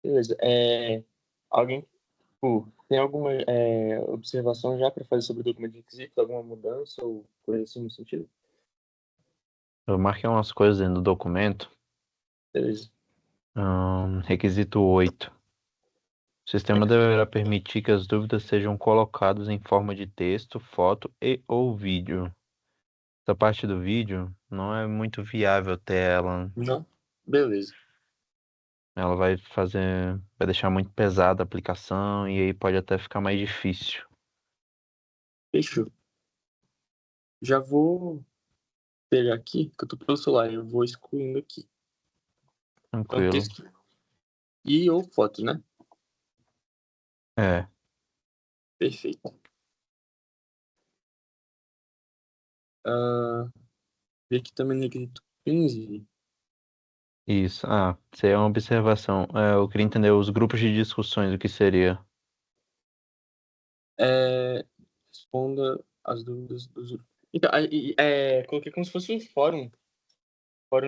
Beleza. Alguém, tipo, tem alguma observação já para fazer sobre o documento de requisito, alguma mudança ou coisa assim no sentido? Eu marquei umas coisas dentro do documento. Beleza. Requisito 8. O sistema deverá permitir que as dúvidas sejam colocadas em forma de texto, foto e ou vídeo. Essa parte do vídeo não é muito viável ter ela. Não? Beleza. Ela vai deixar muito pesada a aplicação e aí pode até ficar mais difícil. Fechou. Já vou pegar aqui, que eu tô pelo celular, eu vou excluindo aqui. Então, Tranquilo. texto e ou foto, né? É, Perfeito. Ah, e aqui também no requisito 15. isso. Isso aí é uma observação. Eu queria entender os grupos de discussões, o que seria. Responda as dúvidas dos. Então, coloquei como se fosse um fórum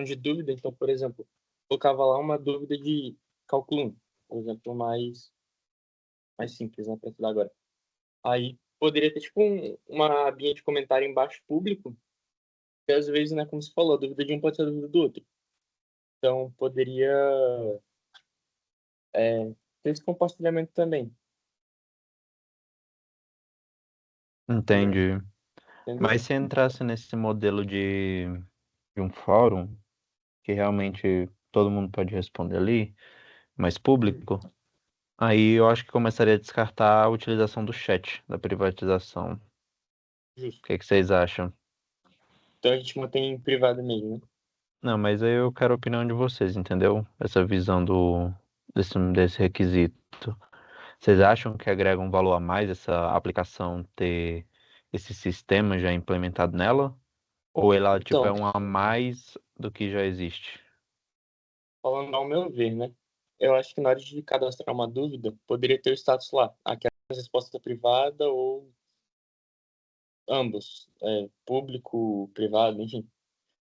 de dúvida. Então, por exemplo, colocava lá uma dúvida de cálculo 1, por exemplo, mais simples, né, para estudar agora. Aí poderia ter, tipo, uma abinha de comentário embaixo público, que às vezes, né, como você falou, a dúvida de um pode ser a dúvida do outro. Então, poderia ter esse compartilhamento também, Entendi. entendeu? Mas se entrasse nesse modelo de um fórum, que realmente todo mundo pode responder ali, mas público, aí eu acho que começaria a descartar a utilização do chat, da privatização. O Justo. que que vocês acham? Então, a gente mantém em privado mesmo, né? Não, mas aí eu quero a opinião de vocês, entendeu? Essa visão desse requisito. Vocês acham que agrega um valor a mais essa aplicação ter esse sistema já implementado nela? Ou ela, tipo, é Então, um a mais do que já existe? falando ao meu ver, né? Eu acho que na hora de cadastrar uma dúvida, poderia ter o status lá, aquela resposta privada ou ambos, público, privado, enfim.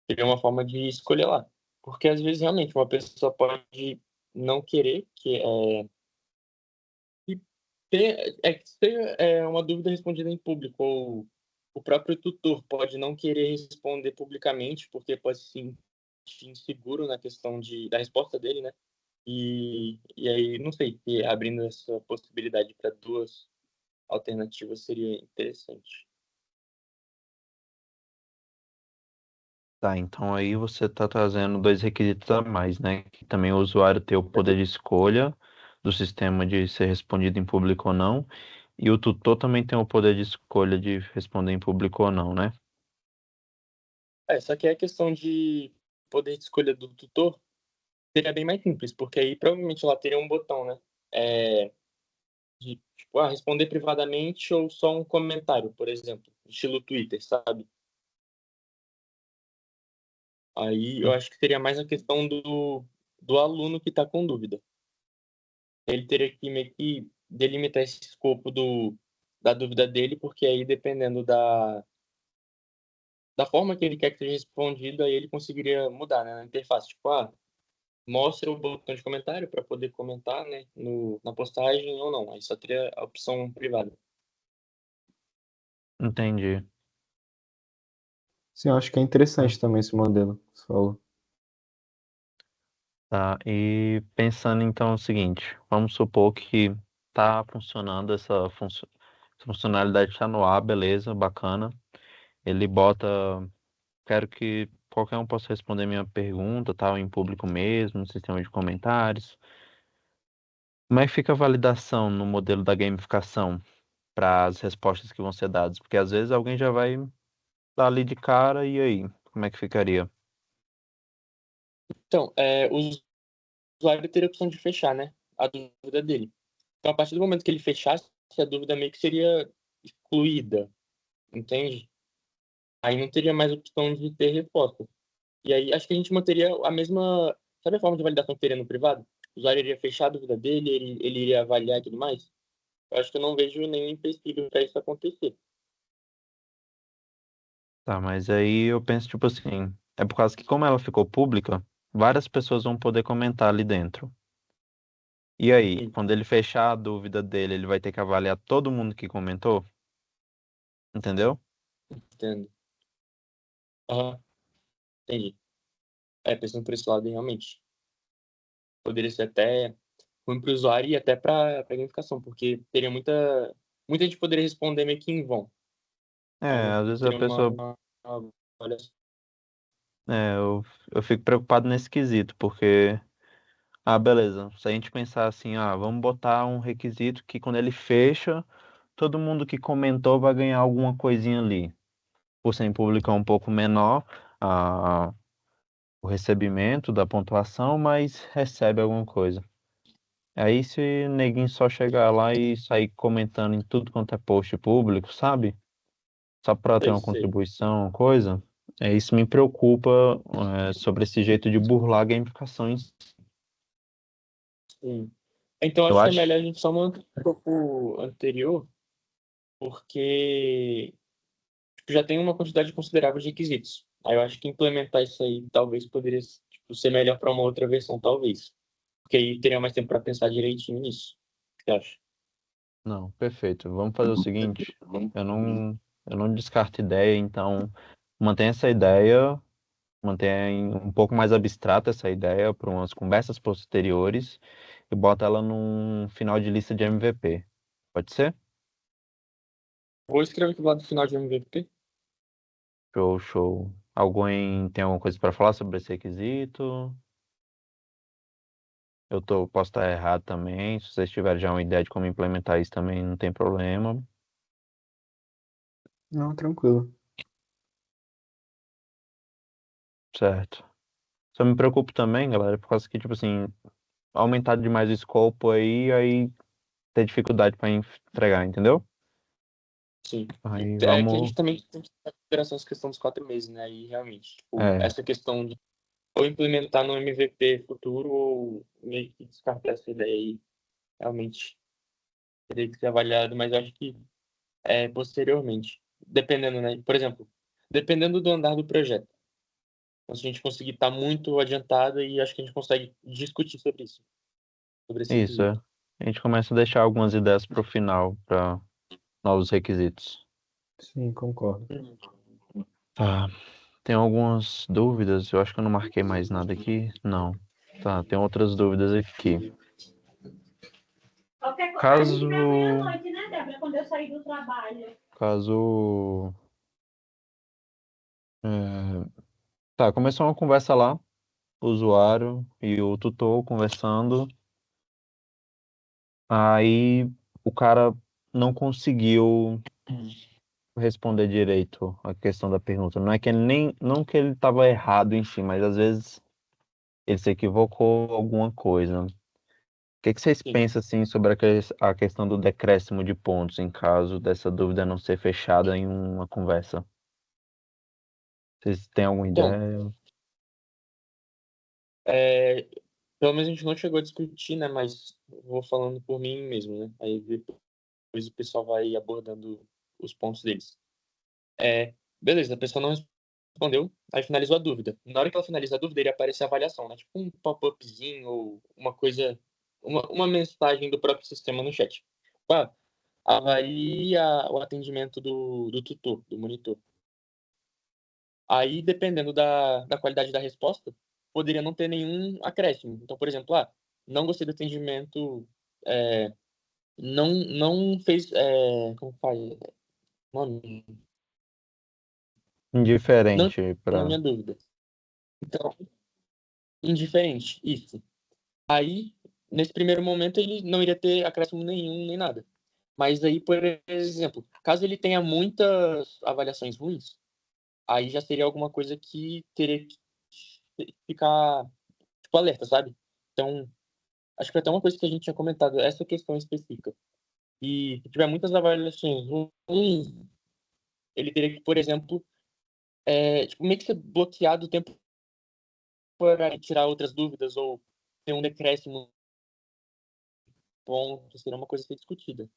Seria uma forma de escolher lá. Porque às vezes realmente uma pessoa pode não querer que que seja uma dúvida respondida em público, ou o próprio tutor pode não querer responder publicamente, porque pode se sentir inseguro na questão da resposta dele, né? E aí, não sei, se abrindo essa possibilidade para duas alternativas seria interessante. Tá, então aí você está trazendo dois requisitos a mais, né? Que também o usuário ter o poder de escolha do sistema de ser respondido em público ou não, e o tutor também tem o poder de escolha de responder em público ou não, né? Só que a questão de poder de escolha do tutor seria bem mais simples, porque aí provavelmente lá teria um botão, né? É, de, tipo, responder privadamente ou só um comentário, por exemplo, estilo Twitter, sabe? Aí eu acho que seria mais a questão do aluno que está com dúvida. Ele teria que meio que delimitar esse escopo da dúvida dele, porque aí dependendo da forma que ele quer que seja respondido, aí ele conseguiria mudar, né, na interface. Tipo, mostra o botão de comentário para poder comentar, né, na postagem ou não. Aí só teria a opção privada. Entendi. Sim, eu acho que é interessante também esse modelo que você falou. Tá, e pensando então o seguinte, vamos supor que tá funcionando essa funcionalidade está no ar, beleza, bacana. Ele bota, quero que qualquer um possa responder minha pergunta, tal, em público mesmo, no sistema de comentários. Como é que fica a validação no modelo da gamificação para as respostas que vão ser dadas? Porque às vezes alguém já vai dar ali de cara e aí, como é que ficaria? Então, o usuário teria a opção de fechar, né, a dúvida dele. Então, a partir do momento que ele fechasse, a dúvida meio que seria excluída, entende? Aí não teria mais opção de ter resposta. E aí acho que a gente manteria a mesma. Sabe a forma de validação que teria no privado? O usuário iria fechar a dúvida dele, ele iria avaliar e tudo mais. Eu acho que eu não vejo nenhum empecilho para isso acontecer. Tá, mas aí eu penso, tipo assim, é por causa que como ela ficou pública, várias pessoas vão poder comentar ali dentro. E aí, Sim, quando ele fechar a dúvida dele, ele vai ter que avaliar todo mundo que comentou? Entendeu? entendo. Aham, entendi. Pensando por esse lado, realmente. Poderia ser até ruim para o usuário e até para a gamificação, porque teria muita gente poderia responder meio que em vão. É, Então, às vezes a teria pessoa. olha, É, eu fico preocupado nesse quesito, porque. Ah, beleza. Se a gente pensar assim, vamos botar um requisito que quando ele fecha, todo mundo que comentou vai ganhar alguma coisinha ali. Por ser em público é um pouco menor o recebimento da pontuação, mas recebe alguma coisa. Aí se neguinho só chegar lá e sair comentando em tudo quanto é post público, sabe? Só para ter sei, uma sei. contribuição, uma coisa, isso me preocupa, sobre esse jeito de burlar a gamificação. Sim. Então, Eu acho que é acho. melhor a gente só manter o escopo anterior, porque tipo, já tem uma quantidade considerável de requisitos. Aí eu acho que implementar isso aí talvez poderia tipo, ser melhor para uma outra versão, talvez. Porque aí teria mais tempo para pensar direitinho nisso. O que você acha? Não, perfeito. Vamos fazer o seguinte, eu não descarto ideia, então mantém essa ideia, mantém um pouco mais abstrata essa ideia para umas conversas posteriores e bota ela num final de lista de MVP. Pode ser? Vou escrever aqui do lado do final de MVP. Show, show. Alguém tem alguma coisa para falar sobre esse requisito? Posso estar errado também. Se vocês tiverem já uma ideia de como implementar isso também, não tem problema. Não, tranquilo. Certo. Só me preocupo também, galera, por causa que, tipo assim, aumentar demais o escopo aí ter dificuldade para entregar, entendeu? Sim. Aí É que a gente vamos. também tem que ter em consideração essa questão dos 4 meses, né? E realmente, tipo, É, essa questão de ou implementar no MVP futuro ou meio que descartar essa ideia aí, realmente teria que ser avaliado, mas eu acho que posteriormente, dependendo, né? Por exemplo, dependendo do andar do projeto. Então, se a gente conseguir estar muito adiantado, e acho que a gente consegue discutir sobre isso, sobre esse isso, é. requisito. A gente começa a deixar algumas ideias para o final, para novos requisitos. Sim, concordo. Tá. Tem algumas dúvidas, eu acho que eu não marquei mais nada aqui. Não. Tá, tem outras dúvidas aqui. Qualquer coisa. A gente vê amanhã à Caso. noite, né, Débora? Quando eu sair do trabalho. Caso. é, Tá, começou uma conversa lá, o usuário e o tutor conversando. Aí o cara não conseguiu responder direito a questão da pergunta. Não é que ele nem, não que ele estava errado em si, mas às vezes ele se equivocou alguma coisa. O que vocês Sim. pensam assim sobre a questão do decréscimo de pontos em caso dessa dúvida não ser fechada em uma conversa? Vocês têm alguma Então, ideia? é, pelo menos a gente não chegou a discutir, né? Mas vou falando por mim mesmo, né? Aí depois o pessoal vai abordando os pontos deles. Beleza, a pessoa não respondeu, aí finalizou a dúvida. Na hora que ela finaliza a dúvida, iria aparecer a avaliação, né? Tipo um pop-upzinho ou uma coisa, uma mensagem do próprio sistema no chat. Ah, avalie o atendimento do tutor, do monitor. Aí, dependendo da qualidade da resposta, poderia não ter nenhum acréscimo. Então, por exemplo, não gostei do atendimento, é, não fez, como faz? Nome? Não Indiferente na para. minha dúvida. Então, indiferente, isso. Aí, nesse primeiro momento, ele não iria ter acréscimo nenhum, nem nada. Mas aí, por exemplo, caso ele tenha muitas avaliações ruins, aí já seria alguma coisa que teria que ficar, tipo, alerta, sabe? Então, acho que foi até uma coisa que a gente tinha comentado, essa questão específica. E se tiver muitas avaliações ruins, ele teria que, por exemplo, tipo, meio que ser bloqueado o tempo para tirar outras dúvidas ou ter um decréscimo ponto, seria uma coisa a ser discutida.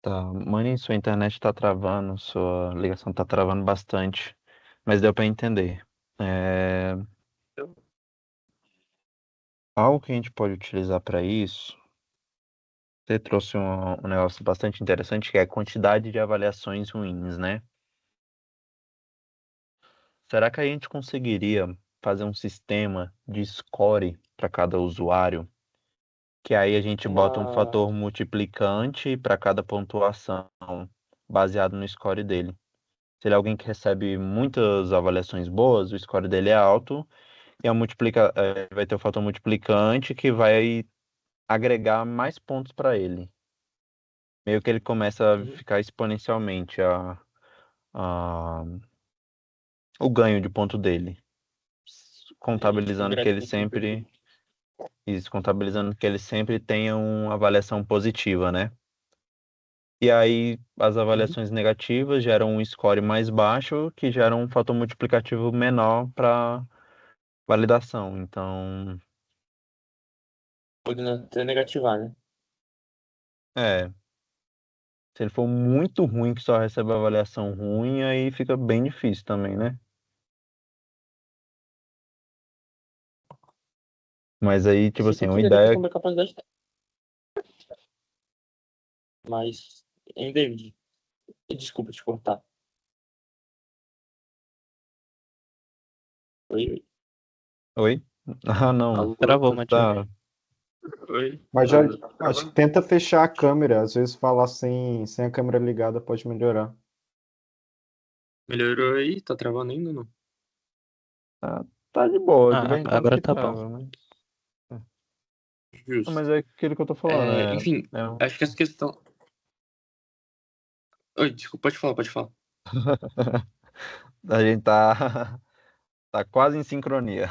Tá, mãe, sua internet tá travando, sua ligação tá travando bastante, mas deu para entender. É, Algo que a gente pode utilizar para isso, você trouxe um negócio bastante interessante, que é a quantidade de avaliações ruins, né? Será que a gente conseguiria fazer um sistema de score para cada usuário? Que aí a gente bota um Uma. fator multiplicante para cada pontuação, baseado no score dele. Se ele é alguém que recebe muitas avaliações boas, o score dele é alto, e vai ter o fator multiplicante que vai agregar mais pontos para ele. Meio que ele começa a Uhum. ficar exponencialmente a- o ganho de ponto dele. E, tipo, Contabilizando que ele gradativo. sempre. Isso, contabilizando que ele sempre tenha uma avaliação positiva, né? E aí as Uhum. avaliações negativas geram um score mais baixo, que gera um fator multiplicativo menor para validação. Então, Podendo até negativar, né? é, se ele for muito ruim, que só recebe avaliação ruim, aí fica bem difícil também, né? Mas aí, tipo Sem assim, uma considerar a questão ideia. da capacidade. Mas, em David, desculpa te cortar. Oi, oi. Oi? Ah, não. Alô? Travou, Matheus. Tá. Oi? Mas já Tá acho que travando? tenta fechar a câmera. Às vezes falar sem a câmera ligada pode melhorar. Melhorou aí? Tá travando ainda ou não? Tá de boa, de vez em quando Agora que tá bom. trava, mas. Não, Justo. mas é aquilo que eu tô falando, Enfim, é acho que essa questão. Oi, desculpa, pode falar, pode falar. a gente tá, tá quase em sincronia.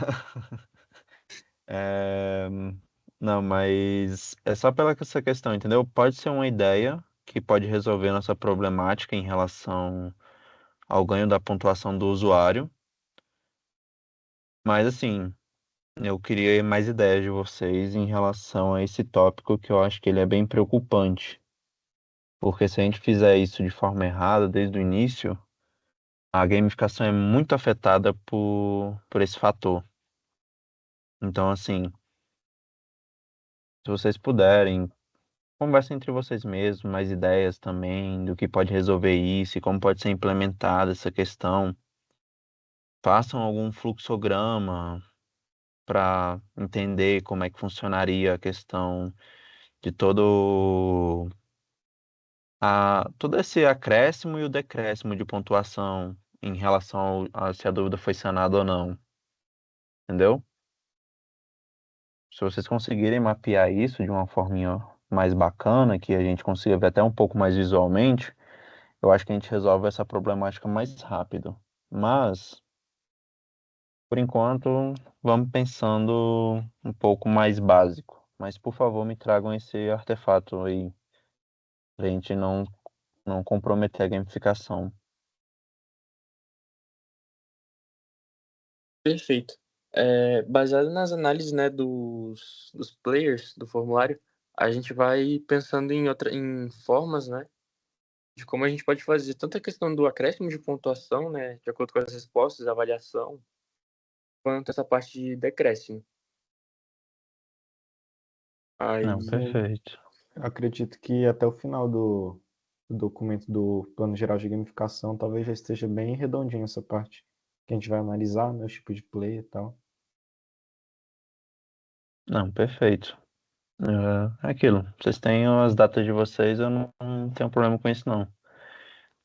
É, não, mas é só pela essa questão, entendeu? Pode ser uma ideia que pode resolver nossa problemática em relação ao ganho da pontuação do usuário, mas assim, eu queria mais ideias de vocês em relação a esse tópico que eu acho que ele é bem preocupante, porque se a gente fizer isso de forma errada desde o início, a gamificação é muito afetada por esse fator. Então, assim, se vocês puderem, conversem entre vocês mesmos, mais ideias também do que pode resolver isso e como pode ser implementada essa questão. Façam algum fluxograma para entender como é que funcionaria a questão de todo esse acréscimo e o decréscimo de pontuação em relação a se a dúvida foi sanada ou não, entendeu? Se vocês conseguirem mapear isso de uma forminha mais bacana, que a gente consiga ver até um pouco mais visualmente, eu acho que a gente resolve essa problemática mais rápido. Mas, por enquanto, vamos pensando um pouco mais básico. Mas, por favor, me tragam esse artefato aí, pra gente não comprometer a gamificação. Perfeito. Baseado nas análises, né, dos players do formulário, a gente vai pensando em formas, né, de como a gente pode fazer tanto a questão do acréscimo de pontuação, né, de acordo com as respostas, avaliação, quanto essa parte de decréscimo. Não, Aí, perfeito. Eu acredito que até o final do documento do Plano Geral de Gamificação talvez já esteja bem redondinho essa parte. Que a gente vai analisar, né, os tipos de play e tal. Não, perfeito. É aquilo. Vocês têm as datas de vocês, eu não tenho problema com isso, não.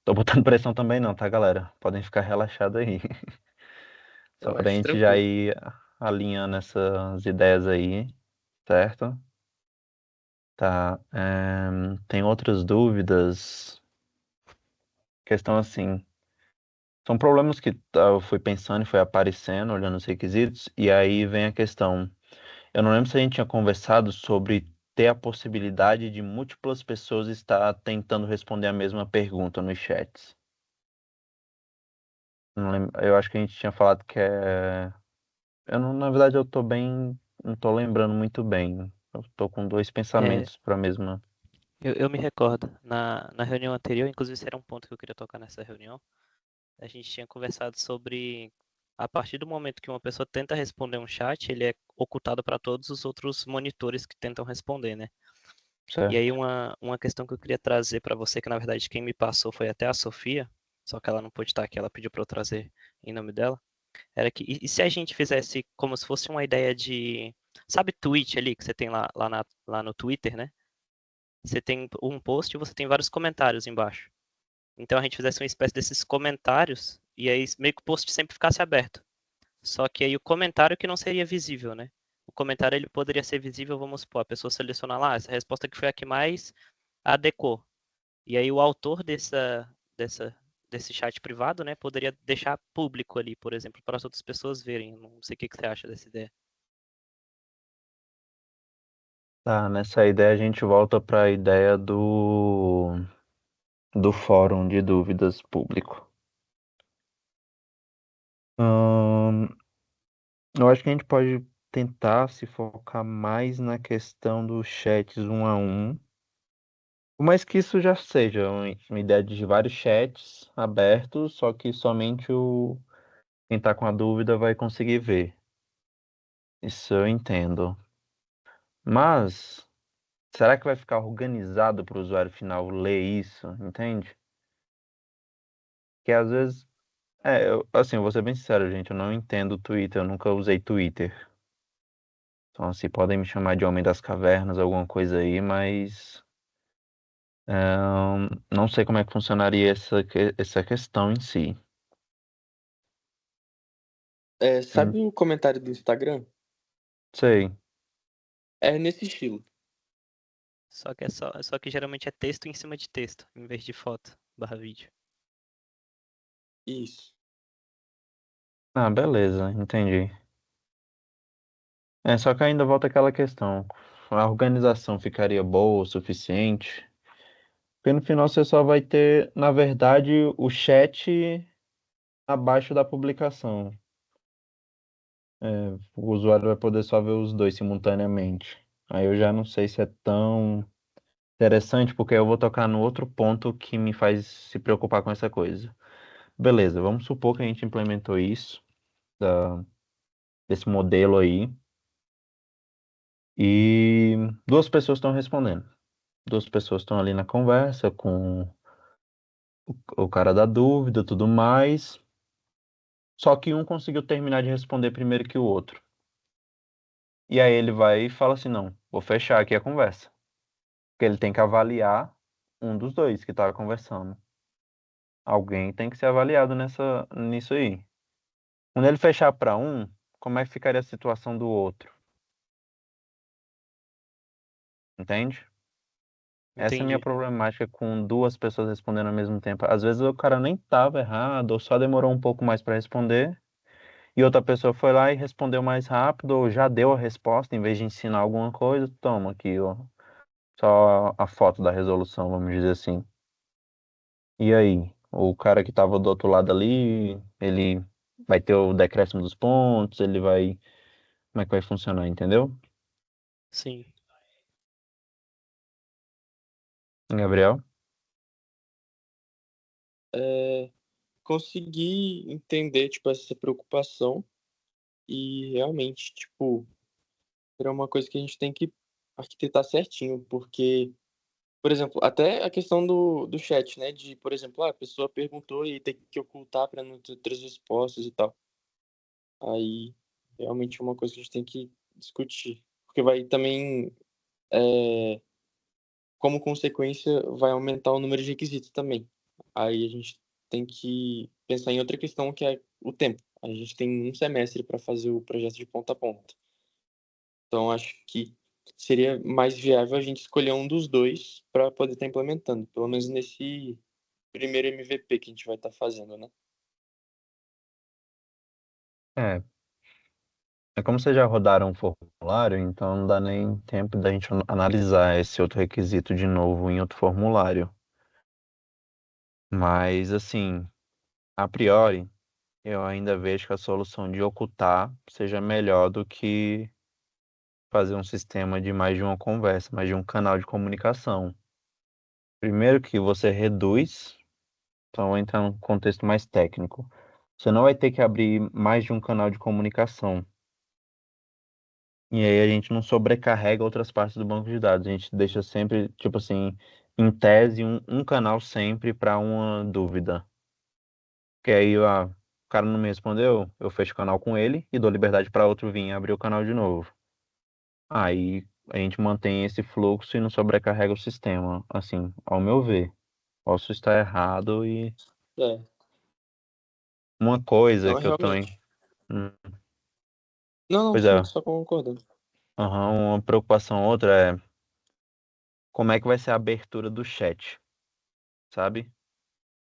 Tô botando pressão também não, tá, galera? Podem ficar relaxados aí. Só eu pra acho gente já tranquilo. ir alinhando essas ideias aí, certo? Tá. Tem outras dúvidas? Questão assim. São problemas que eu fui pensando e foi aparecendo, olhando os requisitos, e aí vem a questão. Eu não lembro se a gente tinha conversado sobre ter a possibilidade de múltiplas pessoas estar tentando responder a mesma pergunta nos chats. Não lembro, eu acho que a gente tinha falado que é. Eu não, na verdade, eu tô bem. Não tô lembrando muito bem. Eu tô com dois É, pensamentos para a mesma. eu me recordo, na reunião anterior, inclusive esse era um ponto que eu queria tocar nessa reunião, a gente tinha conversado sobre a partir do momento que uma pessoa tenta responder um chat, ele é ocultado para todos os outros monitores que tentam responder, né? E aí certo? uma questão que eu queria trazer para você, que na verdade quem me passou foi até a Sofia, só que ela não pôde estar aqui, ela pediu para eu trazer em nome dela, era que, e se a gente fizesse como se fosse uma ideia de, sabe tweet ali, que você tem lá no Twitter, né? Você tem um post e você tem vários comentários embaixo. Então a gente fizesse uma espécie desses comentários, e aí meio que o post sempre ficasse aberto. Só que aí o comentário que não seria visível, né? O comentário ele poderia ser visível, vamos supor, a pessoa selecionar lá, essa resposta que foi a que mais adequou. E aí o autor desse chat privado, né, poderia deixar público ali, por exemplo, para as outras pessoas verem. Não sei o que você acha dessa ideia. Tá, nessa ideia a gente volta para a ideia do fórum de dúvidas público. Hum, eu acho que a gente pode tentar se focar mais na questão dos chats um a um, mas que isso já seja uma ideia de vários chats abertos, só que somente quem está com a dúvida vai conseguir ver. Isso eu entendo. Mas será que vai ficar organizado para o usuário final ler isso, entende? Que às vezes, assim, eu vou ser bem sincero, gente, eu não entendo o Twitter, eu nunca usei Twitter. Então, assim, podem me chamar de Homem das Cavernas, alguma coisa aí, mas não sei como é que funcionaria essa questão em si. Hum, Sabe o comentário do Instagram? sei. É nesse estilo. Só que geralmente é texto em cima de texto, em vez de foto barra vídeo. Isso. Ah, beleza, entendi. Só que ainda volta aquela questão. A organização ficaria boa o suficiente? Porque no final você só vai ter, na verdade, o chat abaixo da publicação. O usuário vai poder só ver os dois simultaneamente. Aí eu já não sei se é tão interessante, porque eu vou tocar no outro ponto que me faz se preocupar com essa coisa. Beleza, vamos supor que a gente implementou isso, desse modelo aí, e duas pessoas estão respondendo. Duas pessoas estão ali na conversa com o cara da dúvida, tudo mais. Só que um conseguiu terminar de responder primeiro que o outro. E aí ele vai e fala assim: não, vou fechar aqui a conversa. Porque ele tem que avaliar um dos dois que estava conversando. Alguém tem que ser avaliado nisso aí. Quando ele fechar para um, como é que ficaria a situação do outro? Entende? Essa é a minha Entendi. problemática com duas pessoas respondendo ao mesmo tempo. Às vezes o cara nem estava errado, ou só demorou um pouco mais para responder, e outra pessoa foi lá e respondeu mais rápido, ou já deu a resposta, em vez de ensinar alguma coisa, toma aqui, ó, só a foto da resolução, vamos dizer assim. E aí, o cara que estava do outro lado ali, ele vai ter o decréscimo dos pontos, ele vai. Como é que vai funcionar, entendeu? Sim. Gabriel? É, consegui entender, tipo, essa preocupação e realmente, tipo, é uma coisa que a gente tem que arquitetar certinho, porque, por exemplo, até a questão do chat, né? De, por exemplo, a pessoa perguntou e tem que ocultar para não ter outras respostas e tal. Aí, realmente é uma coisa que a gente tem que discutir. Porque vai também, é, como consequência, vai aumentar o número de requisitos também. Aí a gente tem que pensar em outra questão que é o tempo. A gente tem um semestre para fazer o projeto de ponta a ponta. Então, acho que seria mais viável a gente escolher um dos dois para poder estar implementando, pelo menos nesse primeiro MVP que a gente vai estar fazendo, né? É, é como vocês já rodaram um formulário, então não dá nem tempo da gente analisar esse outro requisito de novo em outro formulário. Mas, assim, a priori, eu ainda vejo que a solução de ocultar seja melhor do que fazer um sistema de mais de uma conversa, mais de um canal de comunicação. Primeiro que você reduz, então entra num contexto mais técnico. você não vai ter que abrir mais de um canal de comunicação. E aí a gente não sobrecarrega outras partes do banco de dados. A gente deixa sempre, tipo assim, em tese, um canal sempre para uma dúvida. Que aí, o cara não me respondeu, eu fecho o canal com ele e dou liberdade para outro vir abrir o canal de novo. Aí a gente mantém esse fluxo e não sobrecarrega o sistema, assim, ao meu ver. Posso estar errado e É. uma coisa Não, que eu também. realmente. Hum, Não, não, Pois sim, é, só concordando. uma preocupação outra é como é que vai ser a abertura do chat, sabe?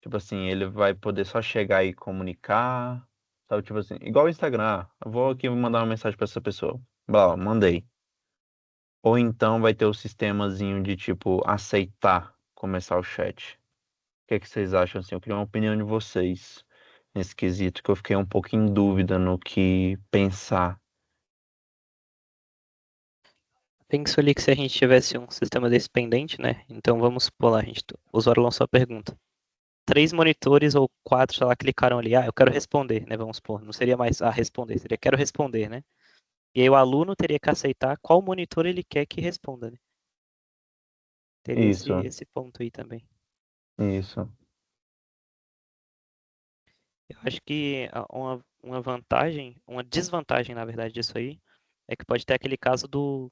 Tipo assim, ele vai poder só chegar e comunicar, sabe? Tipo assim, igual o Instagram, eu vou aqui mandar uma mensagem para essa pessoa. Blá, mandei. Ou então vai ter o sistemazinho de tipo aceitar começar o chat. O que é que vocês acham assim? Eu queria uma opinião de vocês nesse quesito, que eu fiquei um pouco em dúvida no que pensar. Penso ali que se a gente tivesse um sistema desse pendente, né? Então vamos supor lá, o usuário lançou a pergunta. 3 monitores ou 4, sei lá, clicaram ali, eu quero responder, né? Vamos supor, não seria mais responder, seria quero responder, né? E aí o aluno teria que aceitar qual monitor ele quer que responda, né? Teria esse, Isso, esse ponto aí também. isso. Eu acho que uma vantagem, uma desvantagem, na verdade, disso aí, é que pode ter aquele caso do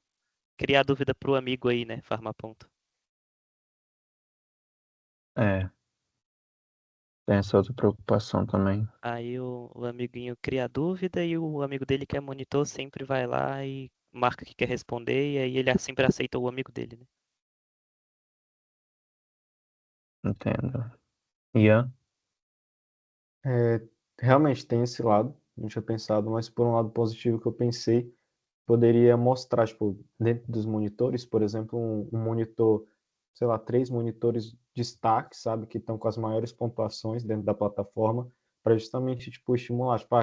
criar dúvida pro amigo aí, né? Farmar ponto. É, tem essa outra preocupação também. Aí o amiguinho cria a dúvida e o amigo dele que é monitor sempre vai lá e marca que quer responder e aí ele sempre aceita o amigo dele, né? Entendo. Ian? É, realmente tem esse lado, não tinha pensado, mas por um lado positivo que eu pensei, poderia mostrar, tipo, dentro dos monitores, por exemplo, um monitor, sei lá, 3 monitores destaque, sabe, que estão com as maiores pontuações dentro da plataforma, para justamente, tipo, estimular, tipo,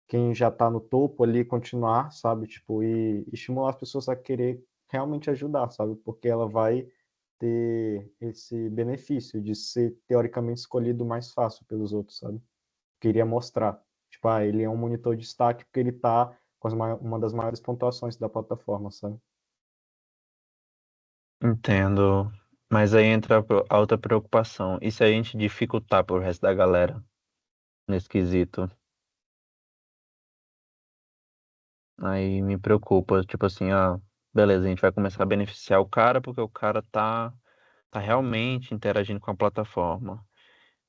quem já está no topo ali continuar, sabe, tipo, e estimular as pessoas a querer realmente ajudar, sabe, porque ela vai ter esse benefício de ser teoricamente escolhido mais fácil pelos outros, sabe? Queria mostrar. Tipo, ele é um monitor de destaque porque ele tá com uma das maiores pontuações da plataforma, sabe? Entendo. Mas aí entra a outra preocupação. E se a gente dificultar pro resto da galera nesse quesito? Aí me preocupa. Tipo assim, beleza, a gente vai começar a beneficiar o cara porque o cara tá realmente interagindo com a plataforma.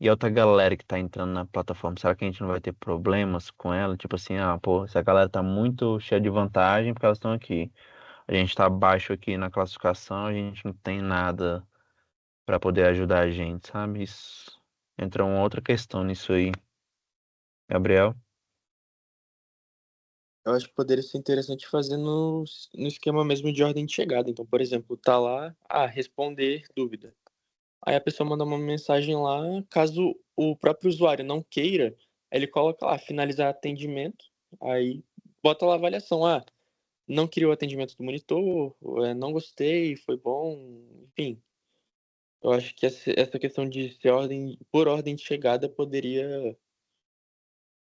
E a outra galera que tá entrando na plataforma, será que a gente não vai ter problemas com ela? Tipo assim, pô, se a galera tá muito cheia de vantagem porque elas estão aqui. A gente tá abaixo aqui na classificação, a gente não tem nada pra poder ajudar a gente, sabe? Isso entra uma outra questão nisso aí. Gabriel? Eu acho que poderia ser interessante fazer no esquema mesmo de ordem de chegada. Então, por exemplo, tá lá, responder dúvida. Aí a pessoa manda uma mensagem lá, caso o próprio usuário não queira, ele coloca lá, finalizar atendimento, aí bota lá a avaliação, não queria o atendimento do monitor, não gostei, foi bom, enfim. Eu acho que essa questão de ser por ordem de chegada poderia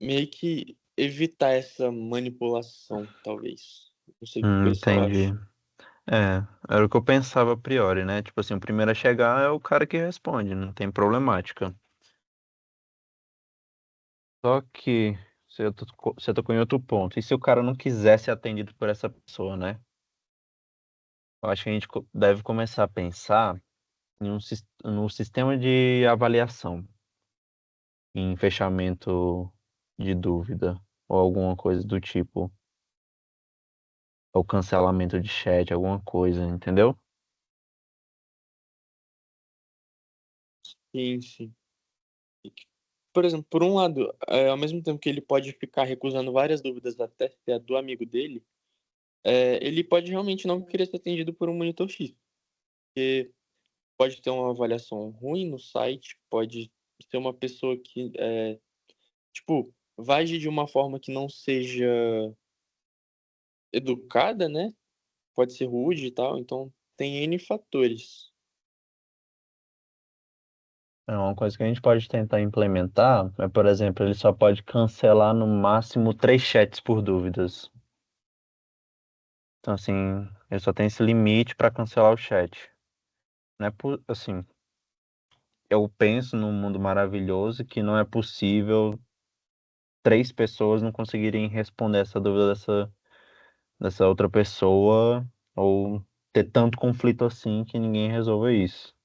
meio que evitar essa manipulação, talvez. Não sei o que o pessoal Entendi. acha. É, era o que eu pensava a priori, né? Tipo assim, o primeiro a chegar é o cara que responde, não tem problemática. Só que você tocou em outro ponto. E se o cara não quiser ser atendido por essa pessoa, né? Eu acho que a gente deve começar a pensar no sistema de avaliação, em fechamento de dúvida, ou alguma coisa do tipo, ou cancelamento de chat, alguma coisa, entendeu? Sim, sim. Por exemplo, por um lado, ao mesmo tempo que ele pode ficar recusando várias dúvidas até ser a do amigo dele, ele pode realmente não querer ser atendido por um monitor X. Porque pode ter uma avaliação ruim no site, pode ser uma pessoa que, tipo, vai agir de uma forma que não seja educada, né? Pode ser rude e tal, então tem N fatores. É uma coisa que a gente pode tentar implementar, é, por exemplo, ele só pode cancelar no máximo 3 chats por dúvidas. Então, assim, ele só tem esse limite para cancelar o chat. Não é assim, eu penso num mundo maravilhoso que não é possível 3 pessoas não conseguirem responder essa dúvida dessa outra pessoa ou ter tanto conflito assim que ninguém resolva isso.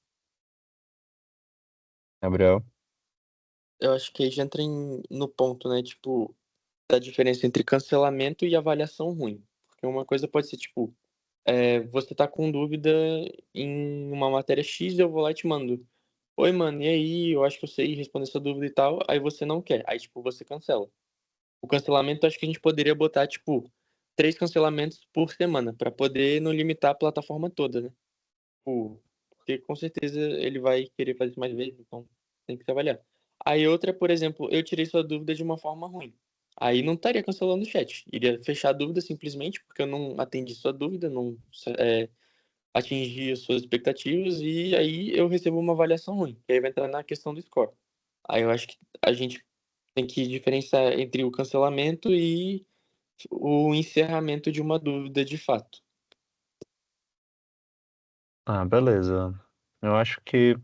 Gabriel? Eu acho que aí já entra no ponto, né? Tipo, da diferença entre cancelamento e avaliação ruim. Porque uma coisa pode ser, tipo, você tá com dúvida em uma matéria X, eu vou lá e te mando. Oi, mano, e aí? Eu acho que eu sei responder essa dúvida e tal. Aí você não quer. Aí, tipo, você cancela. O cancelamento, acho que a gente poderia botar, tipo, 3 cancelamentos por semana, pra poder não limitar a plataforma toda, né? Tipo, porque com certeza ele vai querer fazer isso mais vezes, então tem que se avaliar. Aí outra, por exemplo, eu tirei sua dúvida de uma forma ruim. Aí não estaria cancelando o chat. Iria fechar a dúvida simplesmente porque eu não atendi sua dúvida, não atingi as suas expectativas e aí eu recebo uma avaliação ruim. E aí vai entrar na questão do score. Aí eu acho que a gente tem que diferenciar entre o cancelamento e o encerramento de uma dúvida de fato. Ah, beleza. Eu acho que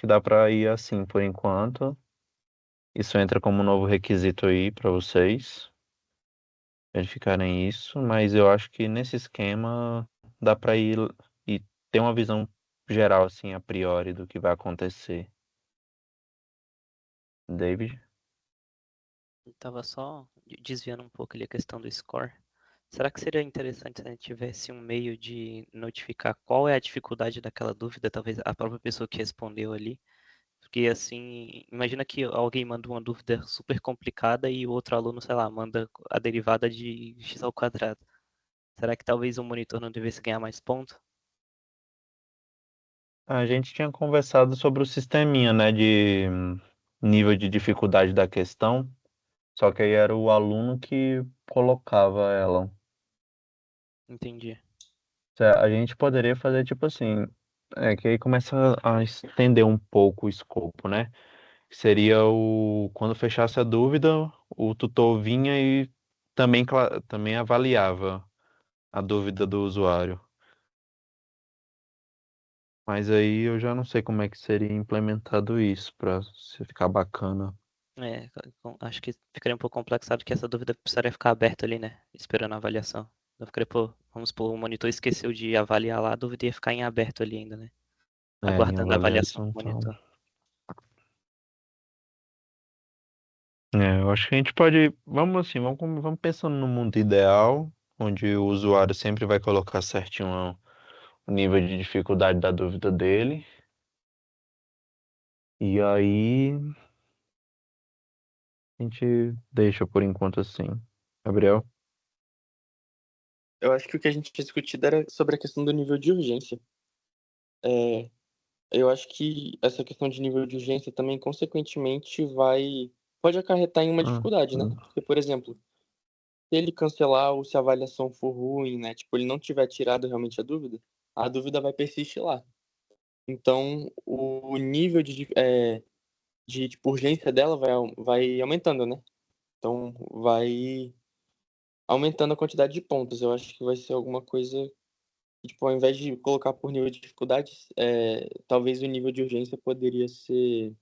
dá para ir assim por enquanto. Isso entra como um novo requisito aí para vocês verificarem isso, mas eu acho que nesse esquema dá para ir e ter uma visão geral assim a priori do que vai acontecer. David? Tava só desviando um pouco ali a questão do score. Será que seria interessante se a gente tivesse um meio de notificar qual é a dificuldade daquela dúvida, talvez a própria pessoa que respondeu ali? Porque assim, imagina que alguém manda uma dúvida super complicada e o outro aluno, sei lá, manda a derivada de x ao quadrado. Será que talvez o monitor não devesse ganhar mais pontos? A gente tinha conversado sobre o sisteminha, né, de nível de dificuldade da questão, só que aí era o aluno que colocava ela. Entendi. A gente poderia fazer tipo assim, que aí começa a estender um pouco o escopo, né? Seria quando fechasse a dúvida, o tutor vinha e também avaliava a dúvida do usuário. Mas aí eu já não sei como é que seria implementado isso para ficar bacana. Acho que ficaria um pouco complexado que essa dúvida precisaria ficar aberta ali, né? Esperando a avaliação. Eu ficaria, pô, vamos supor, o monitor esqueceu de avaliar lá, a dúvida ia ficar em aberto ali ainda, né? Em Aguardando a avaliação avaliação do e tal. monitor. Eu acho que a gente pode. Vamos assim, vamos pensando no mundo ideal, onde o usuário sempre vai colocar certinho o nível de dificuldade da dúvida dele. E aí a gente deixa por enquanto assim. Gabriel? Eu acho que o que a gente tinha discutido era sobre a questão do nível de urgência. É, eu acho que essa questão de nível de urgência também, consequentemente, pode acarretar em uma Ah, dificuldade, né? Porque, por exemplo, se ele cancelar ou se a avaliação for ruim, né? Tipo, ele não tiver tirado realmente a dúvida vai persistir lá. Então, o nível de tipo, urgência dela vai aumentando, né? Então, vai aumentando a quantidade de pontos. Eu acho que vai ser alguma coisa que, tipo, ao invés de colocar por nível de dificuldade, talvez o nível de urgência poderia ser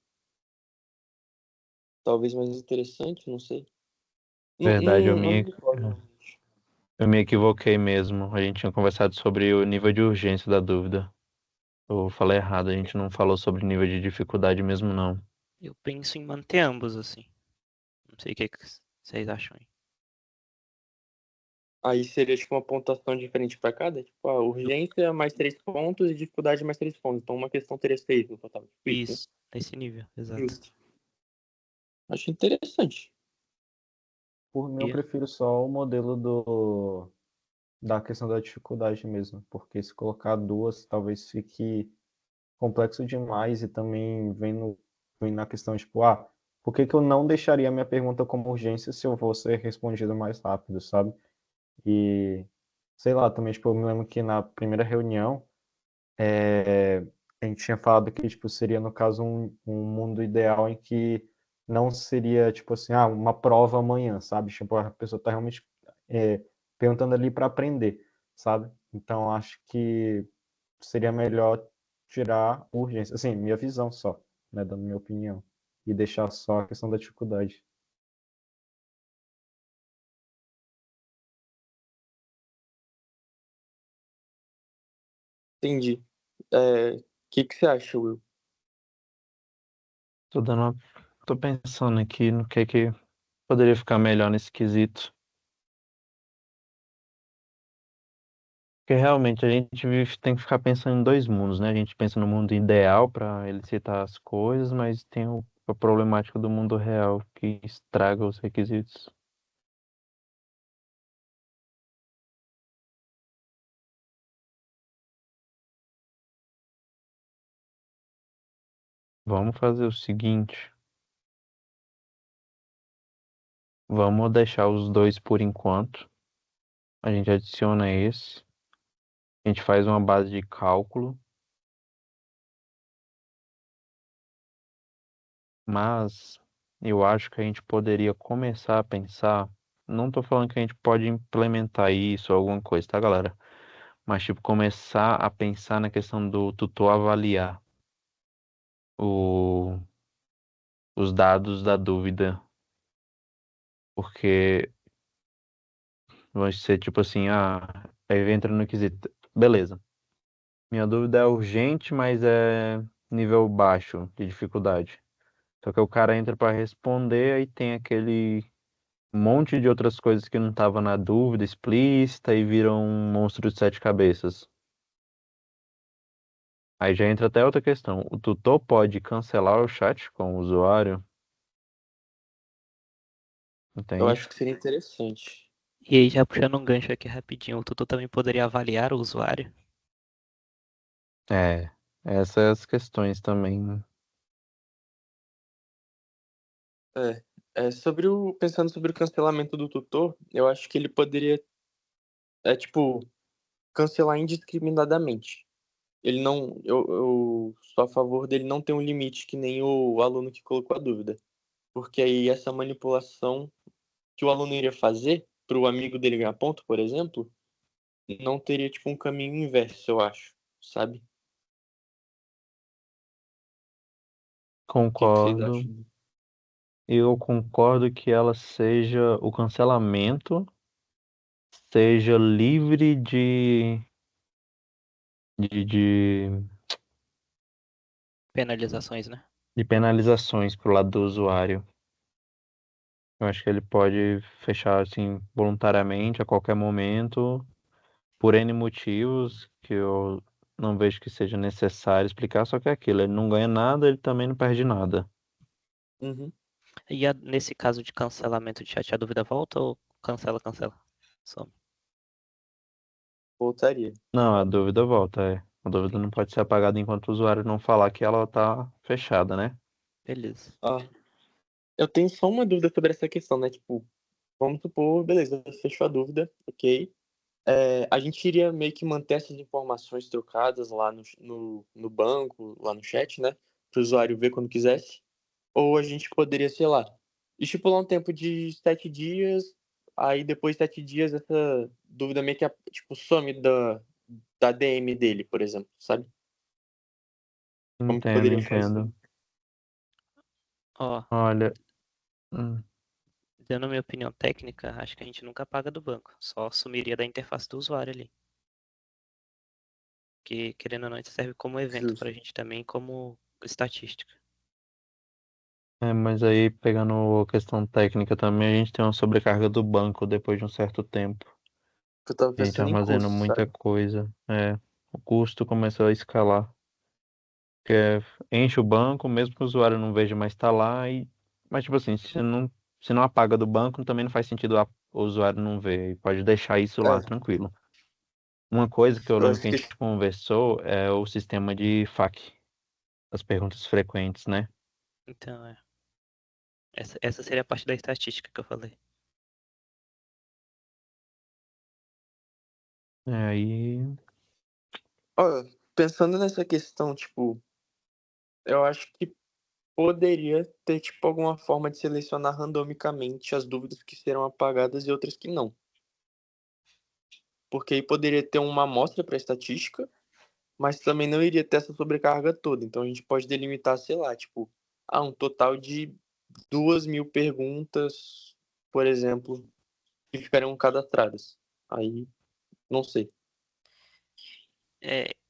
talvez mais interessante, não sei. Não, verdade, não, não me recordo. eu me equivoquei mesmo. A gente tinha conversado sobre o nível de urgência da dúvida. Eu falei errado, a gente não falou sobre nível de dificuldade mesmo, não. Eu penso em manter ambos, assim. Não sei o que vocês acham aí. Aí seria tipo uma pontuação diferente para cada? Tipo, a urgência mais 3 pontos e dificuldade mais 3 pontos. Então uma questão teria 6 no total. Tipo isso, né? Isso, nesse nível, exato. Justo. Acho interessante. Por mim, eu E prefiro só o modelo da questão da dificuldade mesmo, porque se colocar duas, talvez fique complexo demais e também vem na questão, tipo, por que que eu não deixaria a minha pergunta como urgência se eu vou ser respondido mais rápido, sabe? E, sei lá, também, tipo, eu me lembro que na primeira reunião, A gente tinha falado que, tipo, seria, no caso, um mundo ideal em que não seria, tipo assim, uma prova amanhã, sabe? Tipo, a pessoa tá realmente é, perguntando ali para aprender, sabe? Então, acho que seria melhor tirar a urgência. Assim, minha visão só, né? Dando minha opinião. E deixar só a questão da dificuldade. Entendi. O que você acha, Will? Tô dando uma... Tô pensando aqui no que poderia ficar melhor nesse quesito. Porque realmente a gente tem que ficar pensando em dois mundos, né? A gente pensa no mundo ideal para ele citar as coisas, mas tem a problemática do mundo real que estraga os requisitos. Vamos fazer o seguinte, vamos deixar os dois por enquanto. A gente adiciona esse, a gente faz uma base de cálculo, mas eu acho que a gente poderia começar a pensar. Não tô falando que a gente pode implementar isso ou alguma coisa, tá, galera? Mas, tipo, começar a pensar na questão do tutor avaliar o, os dados da dúvida. Porque vai ser tipo assim, aí entra no quesito. Beleza. Minha dúvida é urgente, mas é nível baixo de dificuldade. Só que o cara entra para responder, aí tem aquele monte de outras coisas que não tava na dúvida explícita e viram um monstro de sete cabeças. Aí já entra até outra questão. O tutor pode cancelar o chat com o usuário, Eu entende? acho que seria interessante. E aí, já puxando um gancho aqui rapidinho, o tutor também poderia avaliar o usuário. É, essas questões também. Pensando sobre o cancelamento do tutor, eu acho que ele poderia, tipo, cancelar indiscriminadamente. Ele não, eu sou a favor dele não ter um limite que nem o aluno que colocou a dúvida, porque aí essa manipulação que o aluno iria fazer para o amigo dele ganhar ponto, por exemplo, não teria tipo um caminho inverso, eu acho, sabe? O que que vocês Concordo. acham? Eu concordo que ela seja, o cancelamento seja livre de, de, Penalizações, né? de penalizações pro lado do usuário. Eu acho que ele pode fechar assim voluntariamente a qualquer momento, por N motivos que eu não vejo que seja necessário explicar, só que é aquilo, ele não ganha nada, ele também não perde nada. Uhum, E nesse caso de cancelamento de chat, a dúvida volta ou cancela, cancela? Some. voltaria. Não, a dúvida volta, é. A dúvida não pode ser apagada enquanto o usuário não falar que ela tá fechada, né? Beleza. Ah, eu tenho só uma dúvida sobre essa questão, né? Tipo, vamos supor, beleza, fechou a dúvida, ok. A gente iria meio que manter essas informações trocadas lá no banco, lá no chat, né? Para o usuário ver quando quisesse. Ou a gente poderia, sei lá, estipular um tempo de 7 dias, aí depois de 7 dias essa dúvida meio que tipo, some da DM dele, por exemplo, sabe? Como que Entendo, poderia fazer? entendo. Ó, Olha, hum, dando minha opinião técnica, acho que a gente nunca apaga do banco. Só sumiria da interface do usuário ali. Que, querendo ou não, isso serve como evento pra Justo. gente também, como estatística. mas aí pegando a questão técnica também, a gente tem uma sobrecarga do banco depois de um certo tempo. Eu tava A gente pensando em armazena custo, muita sabe? coisa. O custo começou a escalar. Que enche o banco, mesmo que o usuário não veja mais estar lá. Mas, tipo assim, se não apaga do banco, também não faz sentido o usuário não ver. E pode deixar isso lá, É, tranquilo. Uma coisa que eu eu lembro acho que a que. gente conversou é o sistema de FAQ, as perguntas frequentes, né? Então, essa seria a parte da estatística que eu falei. Aí, Ó, pensando nessa questão, tipo, eu acho que poderia ter, tipo, alguma forma de selecionar randomicamente as dúvidas que serão apagadas e outras que não. Porque aí poderia ter uma amostra para estatística, mas também não iria ter essa sobrecarga toda. Então a gente pode delimitar, sei lá, tipo, um total de 2.000 perguntas, por exemplo, que ficariam cadastradas. Aí, não sei.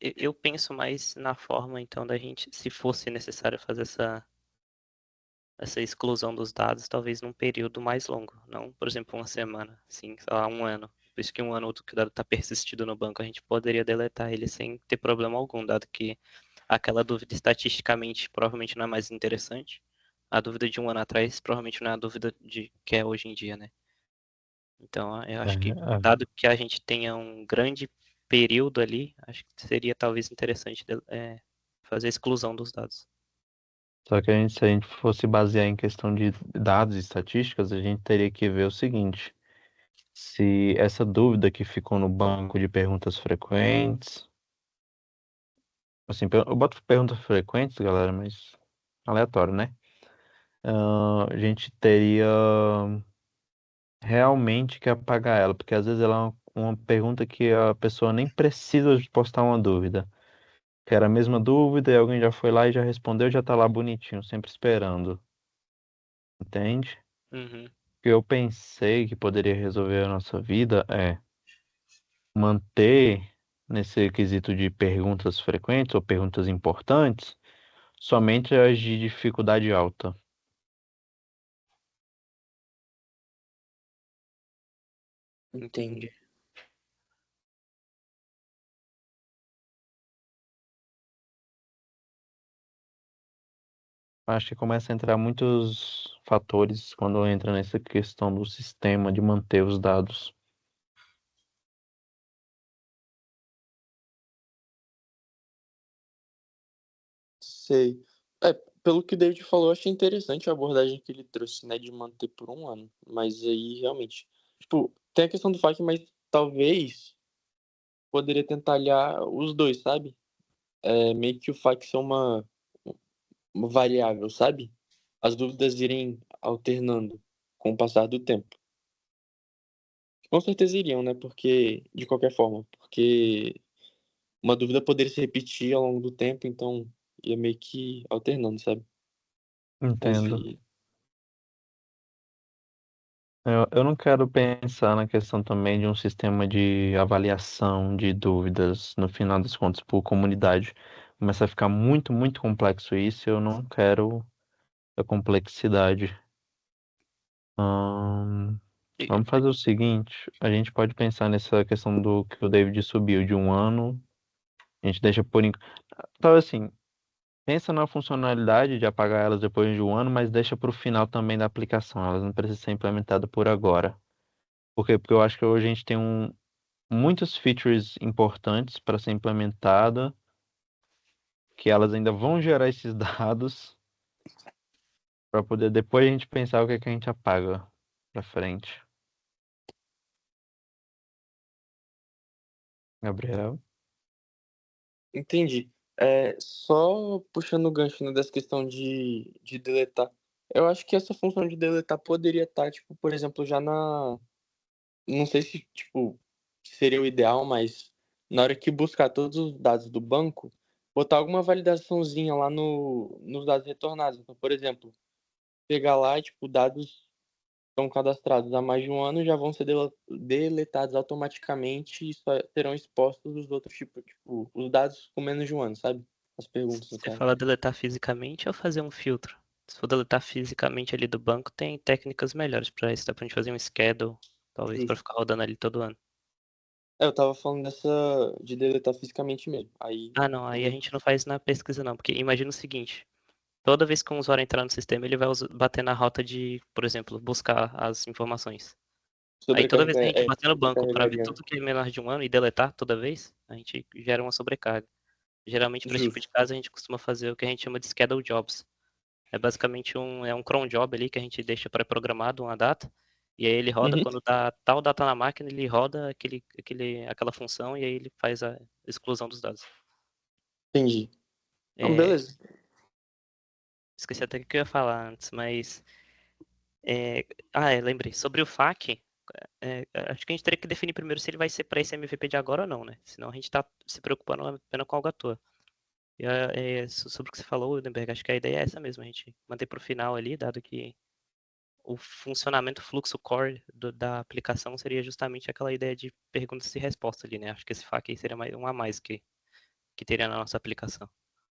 Eu penso mais na forma, então, da gente, se fosse necessário fazer essa exclusão dos dados, talvez num período mais longo, não, por exemplo, uma semana, assim, sei lá, um ano. Por isso que um ano que o dado está persistido no banco, a gente poderia deletar ele sem ter problema algum, dado que aquela dúvida estatisticamente provavelmente não é mais interessante. A dúvida de um ano atrás provavelmente não é a dúvida de que é hoje em dia, né? Então, eu acho que, dado que a gente tenha um grande período ali, acho que seria talvez interessante fazer a exclusão dos dados. Só que se a gente fosse basear em questão de dados e estatísticas, a gente teria que ver o seguinte: se essa dúvida que ficou no banco de perguntas frequentes, assim, eu boto perguntas frequentes, galera, mas aleatório, né? A gente teria realmente que apagar ela, porque às vezes ela é uma pergunta que a pessoa nem precisa de postar uma dúvida. Que era a mesma dúvida e alguém já foi lá e já respondeu, já tá lá bonitinho, sempre esperando. Entende? Uhum. O que eu pensei que poderia resolver a nossa vida é manter nesse quesito de perguntas frequentes ou perguntas importantes somente as de dificuldade alta. Entendi. Acho que começa a entrar muitos fatores quando entra nessa questão do sistema de manter os dados. Sei. Pelo que o David falou, eu achei interessante a abordagem que ele trouxe, né, de manter por um ano. Mas aí, realmente, tipo, tem a questão do FAQ, mas talvez poderia tentar aliar os dois, sabe? Meio que o FAQ ser uma variável, sabe? As dúvidas irem alternando com o passar do tempo. Com certeza iriam, né? Porque, de qualquer forma, porque uma dúvida poderia se repetir ao longo do tempo, então ia meio que alternando, sabe? Mas Entendo. e- Eu não quero pensar na questão também de um sistema de avaliação de dúvidas, no final das contas, por comunidade. Começa a ficar muito, muito complexo isso, e eu não quero a complexidade. Ahn, E- Vamos fazer o seguinte, a gente pode pensar nessa questão do que o David subiu de um ano, a gente deixa por... Então, assim, pensa na funcionalidade de apagar elas depois de um ano, mas deixa para o final também da aplicação, elas não precisam ser implementadas por agora. Por quê? Porque eu acho que hoje a gente tem muitas features importantes para ser implementada, que elas ainda vão gerar esses dados para poder depois a gente pensar o que é que a gente apaga para frente. Gabriel? Entendi. Só puxando o gancho, né, dessa questão de deletar. Eu acho que essa função de deletar poderia estar, tipo, por exemplo, já na. Não sei se, tipo, seria o ideal, mas na hora que buscar todos os dados do banco, botar alguma validaçãozinha lá nos dados retornados. Então, por exemplo, pegar lá, tipo, dados estão cadastrados há mais de um ano já vão ser deletados automaticamente e só serão expostos os outros tipos, tipo, os dados com menos de um ano, sabe? As perguntas, no Você caso. fala deletar fisicamente ou fazer um filtro? Se for deletar fisicamente ali do banco, tem técnicas melhores para isso. Dá pra gente fazer um schedule, talvez, para Justo. ficar rodando ali todo ano. Eu tava falando de deletar fisicamente mesmo. Aí, Ah, não, aí a gente não faz na pesquisa não, porque imagina o seguinte, toda vez que um usuário entrar no sistema, ele vai bater na rota de, por exemplo, buscar as informações. Aí toda vez que a gente bater no banco para ver sobrecarregaria. tudo que é menor de um ano e deletar toda vez, a gente gera uma sobrecarga. Geralmente, para esse tipo de Justo. caso, a gente costuma fazer o que a gente chama de schedule jobs. É basicamente um cron job ali que a gente deixa pré-programado uma data, e aí ele roda Uhum. quando dá tal data na máquina, ele roda aquela função e aí ele faz a exclusão dos dados. Entendi. Então, É, beleza. esqueci até o que eu ia falar antes, mas. Lembrei. Sobre o FAQ, acho que a gente teria que definir primeiro se ele vai ser para esse MVP de agora ou não, né? Senão a gente tá se preocupando apenas com algo à toa. Sobre o que você falou, Wildenberg, acho que a ideia é essa mesmo, a gente manter para o final ali, dado que o funcionamento, o fluxo core da aplicação seria justamente aquela ideia de perguntas e respostas ali, né? Acho que esse FAQ aí seria um a mais que teria na nossa aplicação.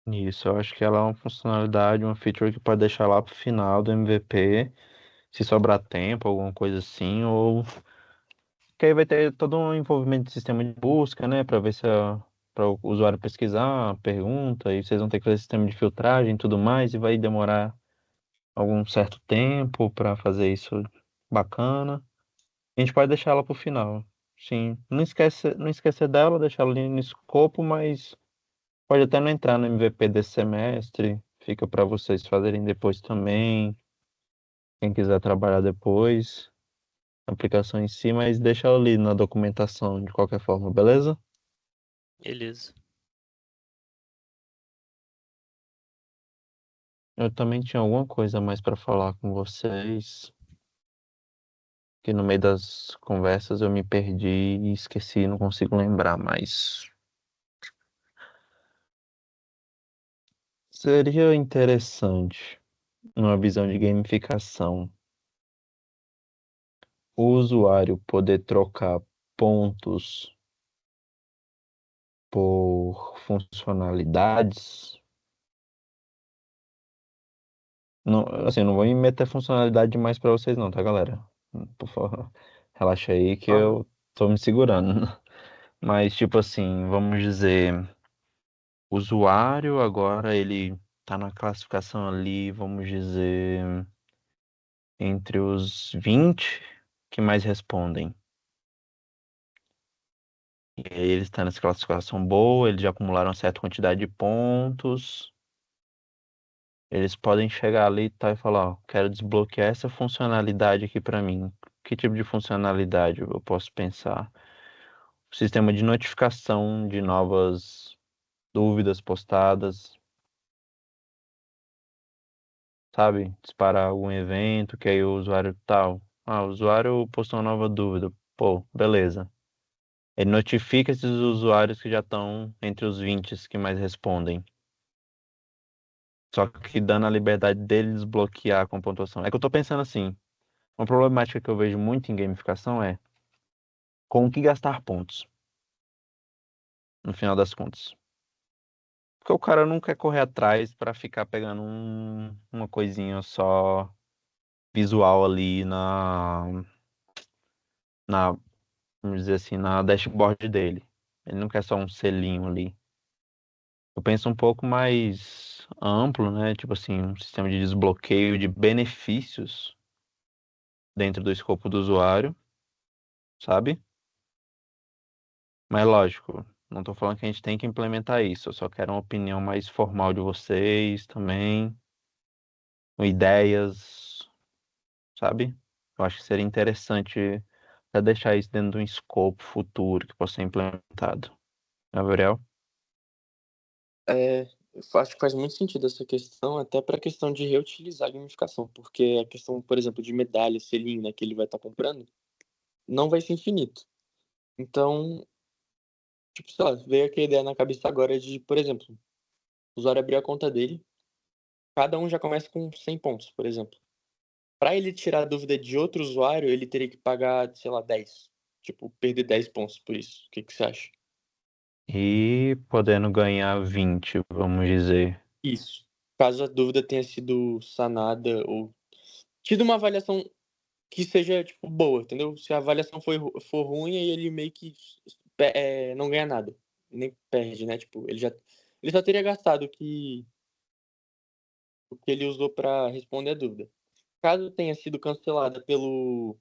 Isso, eu acho que ela é uma funcionalidade, uma feature que pode deixar lá pro final do MVP, se sobrar tempo, alguma coisa assim, ou que aí vai ter todo um envolvimento de sistema de busca, né, para ver se para o usuário pesquisar a pergunta, e vocês vão ter que fazer sistema de filtragem e tudo mais, e vai demorar algum certo tempo para fazer isso bacana. A gente pode deixar ela pro final. Sim, não esquecer dela, deixar ela ali no escopo, mas pode até não entrar no MVP desse semestre. Fica para vocês fazerem depois também. Quem quiser trabalhar depois, a aplicação em si, mas deixa ela ali na documentação de qualquer forma, beleza? Beleza. Eu também tinha alguma coisa a mais para falar com vocês, que no meio das conversas eu me perdi e esqueci, não consigo lembrar mais. Seria interessante, numa visão de gamificação, o usuário poder trocar pontos por funcionalidades. Não, assim, não vou meter funcionalidade demais para vocês não, tá, galera? Por favor, relaxa aí que Aham. eu tô me segurando. Mas, tipo assim, vamos dizer, o usuário agora ele tá na classificação ali, vamos dizer, entre os 20 que mais respondem. E aí eles estão nessa classificação boa, eles já acumularam uma certa quantidade de pontos. Eles podem chegar ali e falar, ó, quero desbloquear essa funcionalidade aqui para mim. Que tipo de funcionalidade eu posso pensar? O sistema de notificação de novas dúvidas postadas, sabe? Disparar algum evento que aí o usuário tal. Ah, o usuário postou uma nova dúvida. Pô, beleza. Ele notifica esses usuários que já estão entre os 20 que mais respondem. Só que dando a liberdade dele desbloquear com pontuação. É que eu tô pensando assim, uma problemática que eu vejo muito em gamificação é com o que gastar pontos, no final das contas. Porque o cara não quer correr atrás para ficar pegando uma coisinha só visual ali na, vamos dizer assim, na dashboard dele. Ele não quer só um selinho ali. Eu penso um pouco mais amplo, né? Tipo assim, um sistema de desbloqueio de benefícios dentro do escopo do usuário, sabe? Mas lógico, não tô falando que a gente tem que implementar isso. Eu só quero uma opinião mais formal de vocês também, com ideias, sabe? Eu acho que seria interessante até deixar isso dentro de um escopo futuro que possa ser implementado. Gabriel? Eu acho que faz muito sentido essa questão, até para a questão de reutilizar a gamificação, porque a questão, por exemplo, de medalha, selinho, né, que ele vai estar comprando, não vai ser infinito. Então, tipo, sei lá, veio aqui a ideia na cabeça agora de, por exemplo, o usuário abrir a conta dele, cada um já começa com 100 pontos, por exemplo. Para ele tirar a dúvida de outro usuário, ele teria que pagar, sei lá, 10. Tipo, perder 10 pontos por isso. O que que você acha? E podendo ganhar 20, vamos dizer. Isso. Caso a dúvida tenha sido sanada ou tido uma avaliação que seja, tipo, boa, entendeu? Se a avaliação for ruim, aí ele meio que não ganha nada. Nem perde, né? Tipo, ele só teria gastado o que ele usou para responder a dúvida. Caso tenha sido cancelada pelo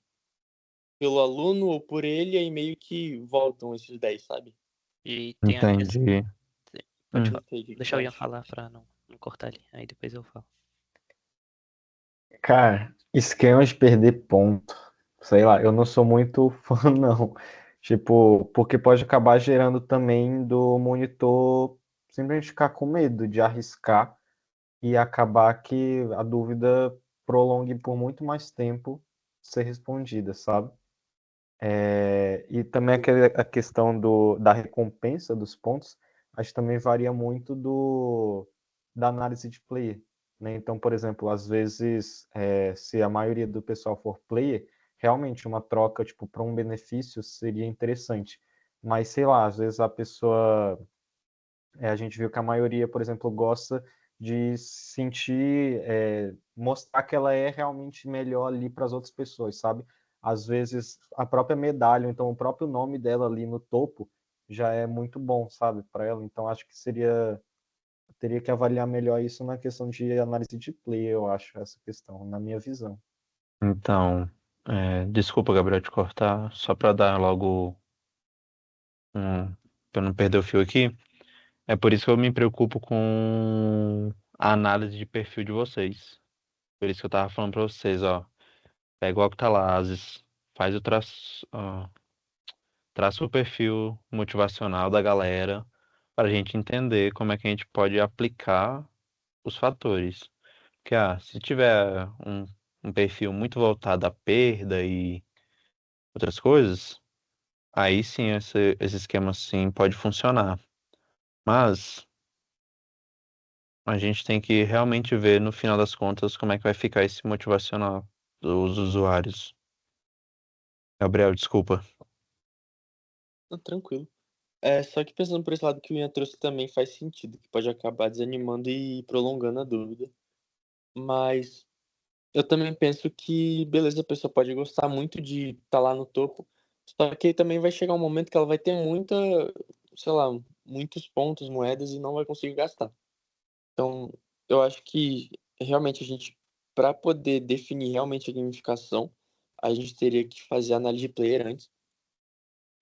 aluno ou por ele, aí meio que voltam esses 10, sabe? E tem a questão. Entendi. Pode Hum. falar. Não sei o que Deixa você eu ir acha. falar pra não cortar ali. Aí depois eu falo. Cara, esquema de perder ponto. Sei lá, eu não sou muito fã, não. Tipo, porque pode acabar gerando também do monitor simplesmente ficar com medo de arriscar e acabar que a dúvida prolongue por muito mais tempo ser respondida, sabe? E também a questão da recompensa dos pontos, acho que também varia muito da análise de player, né? Então, por exemplo, às vezes, se a maioria do pessoal for player, realmente uma troca tipo, para um benefício seria interessante. Mas, sei lá, às vezes a gente viu que a maioria, por exemplo, gosta de sentir, mostrar que ela é realmente melhor ali para as outras pessoas, sabe? Às vezes a própria medalha, então o próprio nome dela ali no topo já é muito bom, sabe, para ela. Então acho que teria que avaliar melhor isso na questão de análise de play, eu acho, essa questão, na minha visão. Então, desculpa, Gabriel, te cortar, só para dar logo para não perder o fio aqui. É por isso que eu me preocupo com a análise de perfil de vocês. Por isso que eu tava falando para vocês, ó. Pega o Octalazes, faz o traça o perfil motivacional da galera para a gente entender como é que a gente pode aplicar os fatores. Porque, se tiver um perfil muito voltado à perda e outras coisas, aí sim esse esquema sim pode funcionar. Mas a gente tem que realmente ver no final das contas como é que vai ficar esse motivacional dos usuários. Gabriel, desculpa. Não, tranquilo. Só que pensando por esse lado que o Ian trouxe também faz sentido, que pode acabar desanimando e prolongando a dúvida. Mas eu também penso que, beleza, a pessoa pode gostar muito de estar lá no topo, só que aí também vai chegar um momento que ela vai ter sei lá, muitos pontos, moedas e não vai conseguir gastar. Então, eu acho que realmente para poder definir realmente a gamificação, a gente teria que fazer a análise de player antes,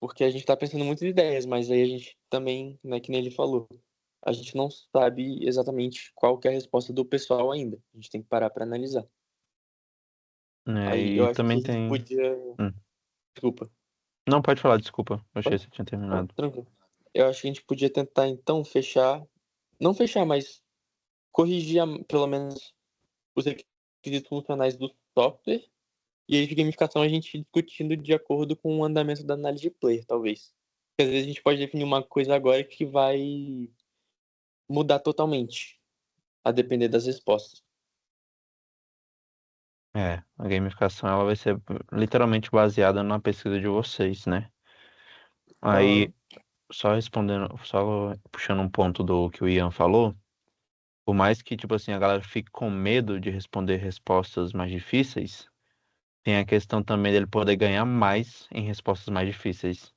porque a gente está pensando muito em ideias, mas aí a gente também, né, que nem ele falou, a gente não sabe exatamente qual que é a resposta do pessoal ainda. A gente tem que parar para analisar. Aí eu E acho que também a gente tem. podia. Hum. Desculpa. Não, pode falar, desculpa. Eu achei Pode? que você tinha Não, terminado. tranquilo. Eu acho que a gente podia tentar então fechar. Não fechar, mas corrigir pelo menos os requisitos funcionais do software. E aí de gamificação a gente discutindo de acordo com o andamento da análise de player, talvez. Porque às vezes a gente pode definir uma coisa agora que vai mudar totalmente, a depender das respostas. A gamificação ela vai ser literalmente baseada na pesquisa de vocês, né? Aí, Aham. só respondendo, só puxando um ponto do que o Ian falou, por mais que, tipo assim, a galera fique com medo de responder respostas mais difíceis, tem a questão também dele poder ganhar mais em respostas mais difíceis.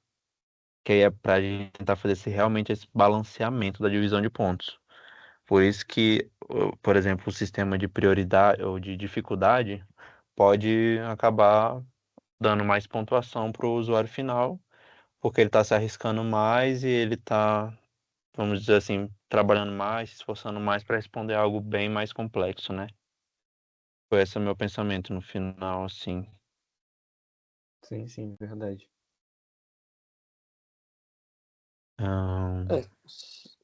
Que aí é pra gente tentar fazer realmente esse balanceamento da divisão de pontos. Por isso que, por exemplo, o sistema de prioridade ou de dificuldade pode acabar dando mais pontuação para o usuário final, porque ele está se arriscando mais e ele está, vamos dizer assim, trabalhando mais, se esforçando mais para responder algo bem mais complexo, né? Foi esse o meu pensamento no final, assim. Sim, sim, verdade. Ahn,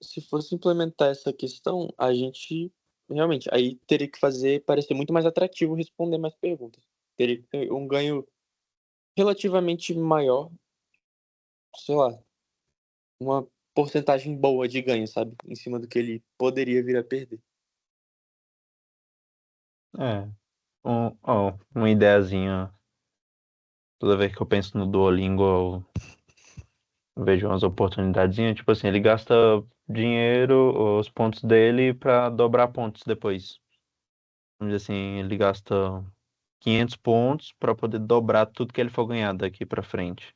Se fosse implementar essa questão, a gente realmente aí teria que fazer parecer muito mais atrativo responder mais perguntas. Teria que ter um ganho relativamente maior, sei lá, uma porcentagem boa de ganho, sabe? Em cima do que ele poderia vir a perder. é, uma ideiazinha. Toda vez que eu penso no Duolingo, eu vejo umas oportunidadezinhas, tipo assim, ele gasta dinheiro, os pontos dele para dobrar pontos depois. Vamos dizer assim, ele gasta 500 pontos para poder dobrar tudo que ele for ganhar daqui para frente.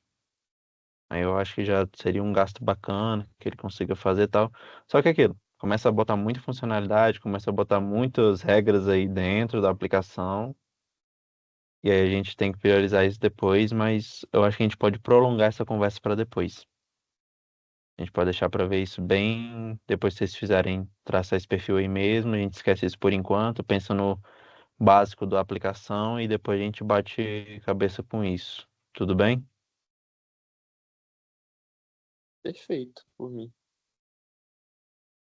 Aí eu acho que já seria um gasto bacana que ele consiga fazer e tal. Só que é aquilo, começa a botar muita funcionalidade, começa a botar muitas regras aí dentro da aplicação. E aí a gente tem que priorizar isso depois, mas eu acho que a gente pode prolongar essa conversa para depois. A gente pode deixar para ver isso bem depois que vocês fizerem traçar esse perfil aí mesmo. A gente esquece isso por enquanto, pensa no básico da aplicação e depois a gente bate cabeça com isso. Tudo bem? Perfeito, por mim.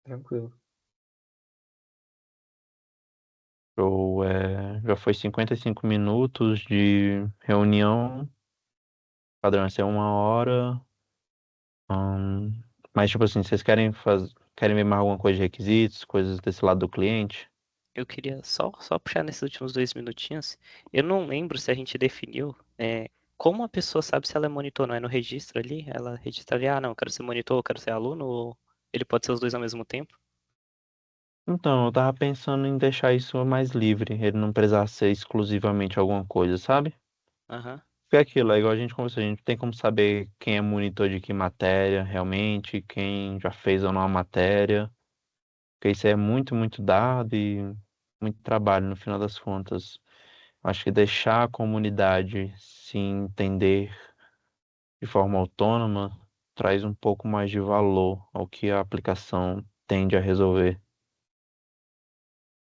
Tranquilo. Já foi 55 minutos de reunião, padrão vai ser 1 hora. Mas, tipo assim, vocês querem ver mais alguma coisa de requisitos, coisas desse lado do cliente? Eu queria só puxar nesses últimos 2 minutinhos. Eu não lembro se a gente definiu como a pessoa sabe se ela é monitor, não é no registro ali? Ela registra ali, não, eu quero ser monitor, eu quero ser aluno, ou ele pode ser os dois ao mesmo tempo? Então, eu tava pensando em deixar isso mais livre, ele não precisar ser exclusivamente alguma coisa, sabe? Aham, Porque é aquilo, é igual a gente conversou, a gente tem como saber quem é monitor de que matéria, realmente, quem já fez ou não a matéria, porque isso é muito, muito dado e muito trabalho no final das contas. Acho que deixar a comunidade se entender de forma autônoma traz um pouco mais de valor ao que a aplicação tende a resolver.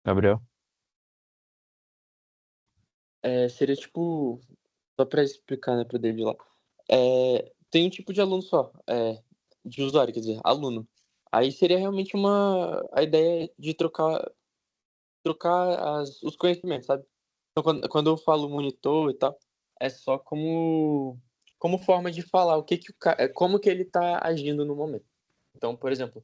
Gabriel? Seria tipo, só para explicar, né, para o David lá. Tem um tipo de aluno só, de usuário, quer dizer, aluno. Aí seria realmente a ideia de trocar os conhecimentos, sabe? Então, quando eu falo monitor e tal, é só como forma de falar como que ele está agindo no momento. Então, por exemplo,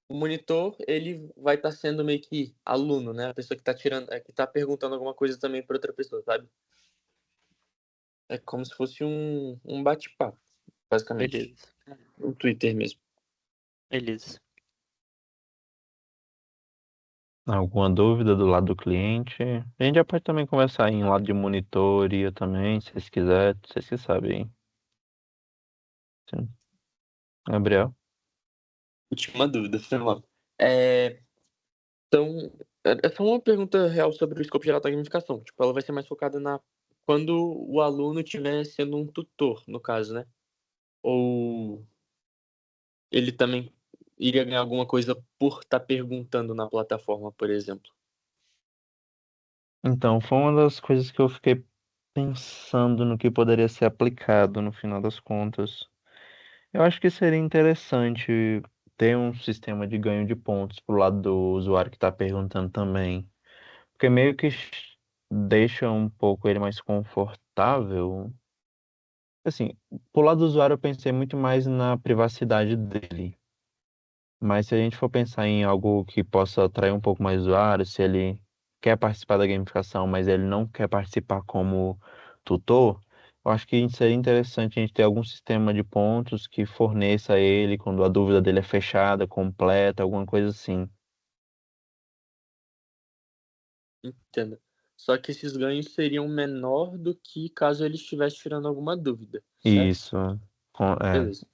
o monitor, ele vai estar sendo meio que aluno, né? A pessoa que está tirando, que tá perguntando alguma coisa também para outra pessoa, sabe? É como se fosse um bate-papo, basicamente. beleza, Um Twitter mesmo. beleza. Alguma dúvida do lado do cliente? A gente já pode também conversar em lado de monitoria também, se vocês quiserem, vocês que sabem. Sim. Gabriel? Última dúvida, foi mal. É, então, é só uma pergunta real sobre o escopo geral da gamificação. Tipo, ela vai ser mais focada quando o aluno estiver sendo um tutor, no caso, né? Ou ele também iria ganhar alguma coisa por estar perguntando na plataforma, por exemplo. Então, foi uma das coisas que eu fiquei pensando no que poderia ser aplicado no final das contas. Eu acho que seria interessante ter um sistema de ganho de pontos pro lado do usuário que está perguntando também. Porque meio que deixa um pouco ele mais confortável. Assim, pro lado do usuário eu pensei muito mais na privacidade dele. Mas se a gente for pensar em algo que possa atrair um pouco mais usuário, se ele quer participar da gamificação, mas ele não quer participar como tutor, eu acho que seria interessante a gente ter algum sistema de pontos que forneça a ele quando a dúvida dele é fechada, completa, alguma coisa assim. Entendo. Só que esses ganhos seriam menor do que caso ele estivesse tirando alguma dúvida, certo? Isso. É. Beleza.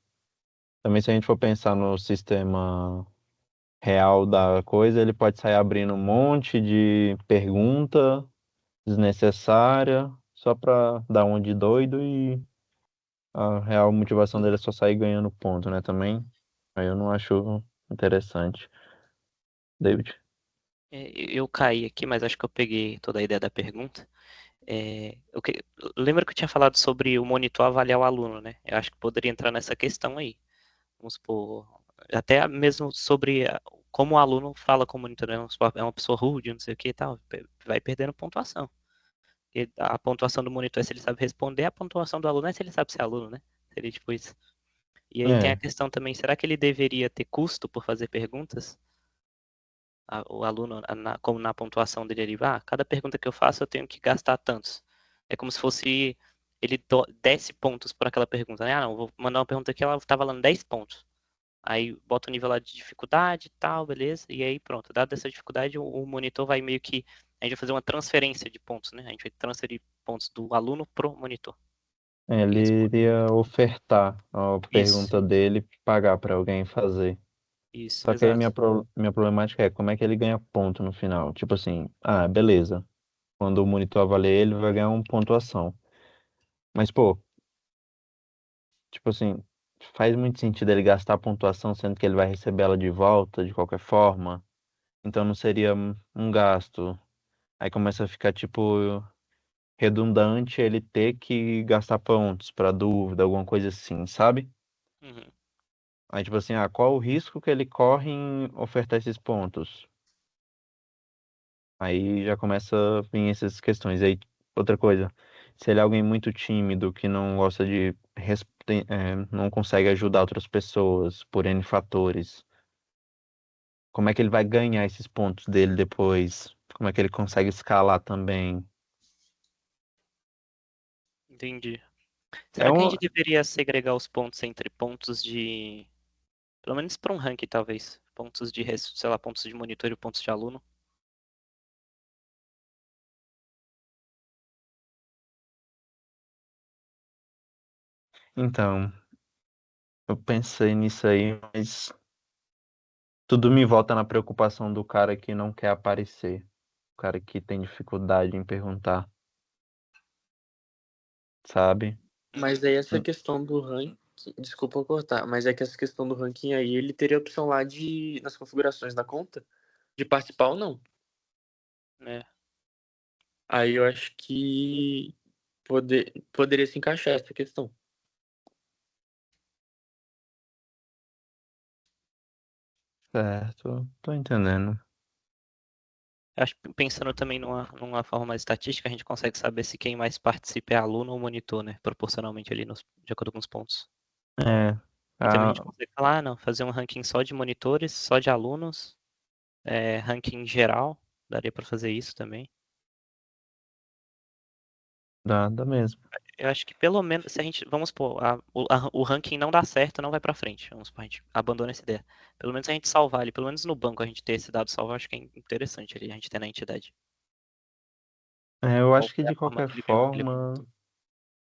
Também se a gente for pensar no sistema real da coisa, ele pode sair abrindo um monte de pergunta desnecessária só para dar um de doido e a real motivação dele é só sair ganhando ponto, né, também. Aí eu não acho interessante. David. Eu caí aqui, mas acho que eu peguei toda a ideia da pergunta. Lembra que eu tinha falado sobre o monitor avaliar o aluno, né? Eu acho que poderia entrar nessa questão aí. Vamos supor, até mesmo sobre como o aluno fala com o monitor, né? Vamos supor, é uma pessoa rude, não sei o que e tal, vai perdendo pontuação. E a pontuação do monitor é se ele sabe responder, a pontuação do aluno é se ele sabe ser aluno, né? Seria tipo isso. E aí tem a É, questão também, será que ele deveria ter custo por fazer perguntas? O aluno, como na pontuação dele, ele, cada pergunta que eu faço eu tenho que gastar tantos. É como se fosse ele desse pontos por aquela pergunta, né? Não, vou mandar uma pergunta aqui, ela tá valendo 10 pontos. Aí bota o nível lá de dificuldade e tal, beleza? E aí pronto, dada essa dificuldade, o monitor vai meio que. A gente vai fazer uma transferência de pontos, né? A gente vai transferir pontos do aluno pro monitor. E ele iria ofertar a isso, pergunta dele e pagar para alguém fazer. isso, Só que aí exato. minha problemática é como é que ele ganha ponto no final. Tipo assim, beleza. Quando o monitor avalia ele, vai ganhar uma pontuação. Mas, pô, tipo assim, faz muito sentido ele gastar a pontuação sendo que ele vai receber ela de volta de qualquer forma. Então não seria um gasto. Aí começa a ficar, tipo, redundante ele ter que gastar pontos para dúvida, alguma coisa assim, sabe? Uhum. Aí, tipo assim, qual o risco que ele corre em ofertar esses pontos? Aí já começa a vir essas questões. Aí, outra coisa, se ele é alguém muito tímido, que não gosta de, não consegue ajudar outras pessoas por N fatores, como é que ele vai ganhar esses pontos dele depois? Como é que ele consegue escalar também? Entendi. É Será que a um, gente deveria segregar os pontos entre pontos de. Pelo menos para um ranking, talvez. Pontos de, sei lá, pontos de monitor e pontos de aluno? então, eu pensei nisso aí, mas tudo me volta na preocupação do cara que não quer aparecer, o cara que tem dificuldade em perguntar, sabe? Mas aí essa Hum. questão do ranking, desculpa cortar, mas é que essa questão do ranking aí, ele teria a opção lá de, nas configurações da conta, de participar ou não. Né? Aí eu acho que poderia se encaixar essa questão. Certo, tô entendendo. Acho que pensando também numa forma mais estatística, a gente consegue saber se quem mais participa é aluno ou monitor, né? Proporcionalmente ali, de acordo com os pontos. É, E também a gente a, consegue falar, não, fazer um ranking só de monitores, só de alunos, ranking geral, daria para fazer isso também. dá mesmo. Eu acho que pelo menos, se a gente, vamos supor, o ranking não dá certo, não vai pra frente. Vamos supor, a gente abandona essa ideia. Pelo menos a gente salvar ali, pelo menos no banco a gente ter esse dado salvo, eu acho que é interessante ali, a gente ter na entidade. Eu Qual acho que foi a de forma qualquer que ele viu que ele forma, comentou.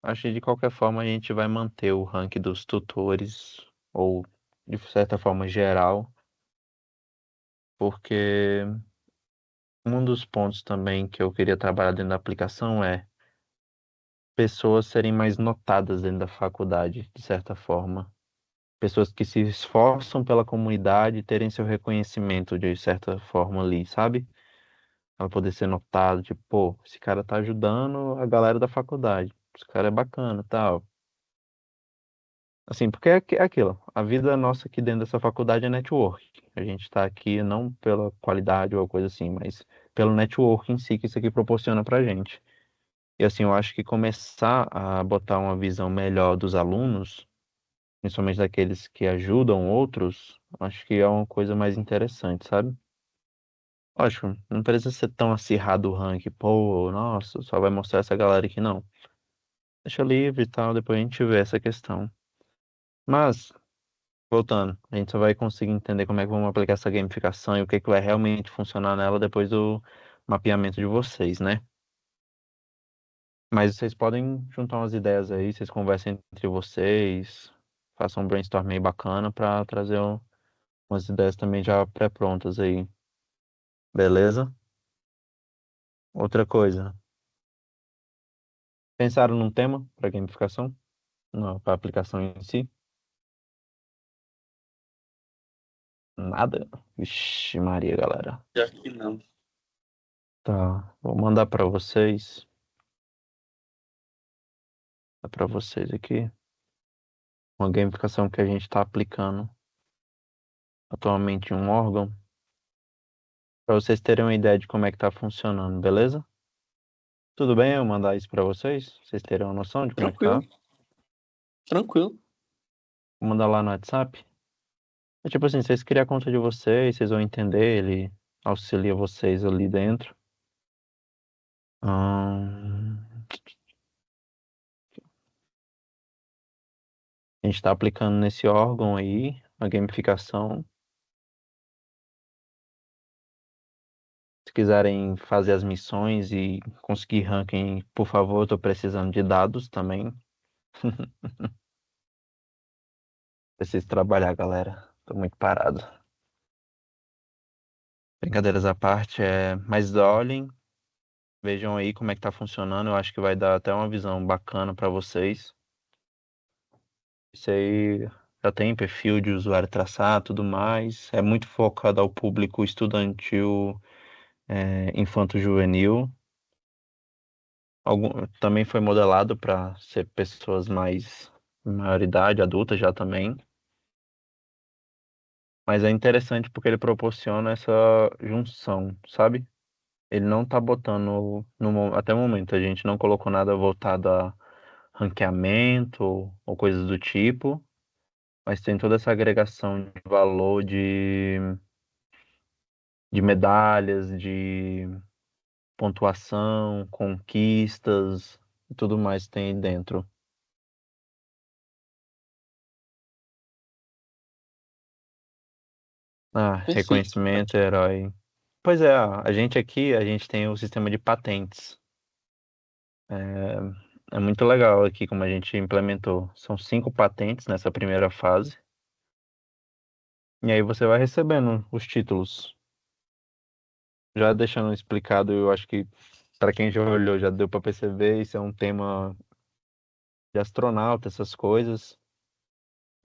acho que de qualquer forma a gente vai manter o ranking dos tutores, ou de certa forma geral, porque um dos pontos também que eu queria trabalhar dentro da aplicação é pessoas serem mais notadas dentro da faculdade, de certa forma. Pessoas que se esforçam pela comunidade terem seu reconhecimento de certa forma ali, sabe? Ela poder ser notada, tipo, pô, esse cara tá ajudando a galera da faculdade. Esse cara é bacana, tal. Assim, porque é aquilo. A vida nossa aqui dentro dessa faculdade é network. A gente tá aqui não pela qualidade ou coisa assim, mas pelo network em si que isso aqui proporciona pra gente. E assim, eu acho que começar a botar uma visão melhor dos alunos, principalmente daqueles que ajudam outros, acho que é uma coisa mais interessante, sabe? Lógico, não precisa ser tão acirrado o ranking, pô, nossa, só vai mostrar essa galera aqui, não. Deixa livre e tal, depois a gente vê essa questão. Mas, voltando, a gente só vai conseguir entender como é que vamos aplicar essa gamificação e o que que vai realmente funcionar nela depois do mapeamento de vocês, né? Mas vocês podem juntar umas ideias aí, vocês conversem entre vocês, façam um brainstorm aí bacana pra trazer umas ideias também já pré-prontas aí, beleza? Outra coisa, pensaram num tema para gamificação? Não, para aplicação em si? Nada? Vixe Maria, galera. Já que não. Tá, vou mandar para vocês aqui, uma gamificação que a gente está aplicando atualmente em um órgão, para vocês terem uma ideia de como é que tá funcionando, beleza? Tudo bem eu mandar isso para vocês? Vocês terem uma noção de como é que Tranquilo, tá? tranquilo. Vou mandar lá no WhatsApp. É tipo assim, vocês criam a conta de vocês, vocês vão entender, ele auxilia vocês ali dentro. Ahn, a gente está aplicando nesse órgão aí a gamificação. Se quiserem fazer as missões e conseguir ranking, por favor, eu tô precisando de dados também. Preciso trabalhar, galera. Tô muito parado. Brincadeiras à parte, mas olhem, vejam aí como é que tá funcionando. Eu acho que vai dar até uma visão bacana para vocês. Isso aí já tem perfil de usuário traçado, tudo mais. É muito focado ao público estudantil, infanto-juvenil. Também foi modelado para ser pessoas mais maioridade, adulta já também. Mas é interessante porque ele proporciona essa junção, sabe? Ele não tá botando, até o momento, a gente não colocou nada voltado a ranqueamento ou coisas do tipo, mas tem toda essa agregação de valor de medalhas, de pontuação, conquistas e tudo mais tem aí dentro. Ah, Perfeito. reconhecimento, herói. Pois é, a gente aqui, a gente tem o sistema de patentes. É muito legal aqui como a gente implementou. São 5 patentes nessa primeira fase. E aí você vai recebendo os títulos. Já deixando explicado, eu acho que para quem já olhou já deu para perceber, isso é um tema de astronauta, essas coisas.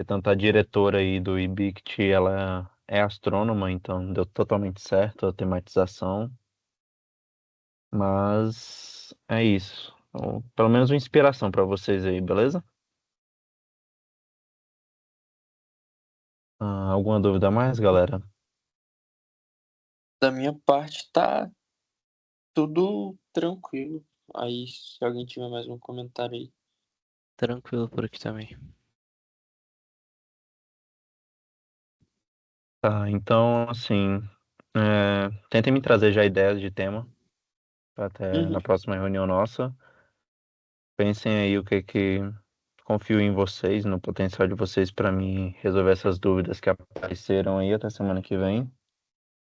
E tanto a diretora aí do IBICT, ela é astrônoma, então deu totalmente certo a tematização. Mas é isso. Então, pelo menos uma inspiração para vocês aí, beleza? Alguma dúvida a mais, galera? Da minha parte, tá tudo tranquilo. Aí, se alguém tiver mais um comentário aí. Tranquilo por aqui também. Tá, então, assim, tentem me trazer já ideias de tema pra até na Uhum. próxima reunião nossa. Pensem aí o que que confio em vocês, no potencial de vocês para mim resolver essas dúvidas que apareceram aí até semana que vem.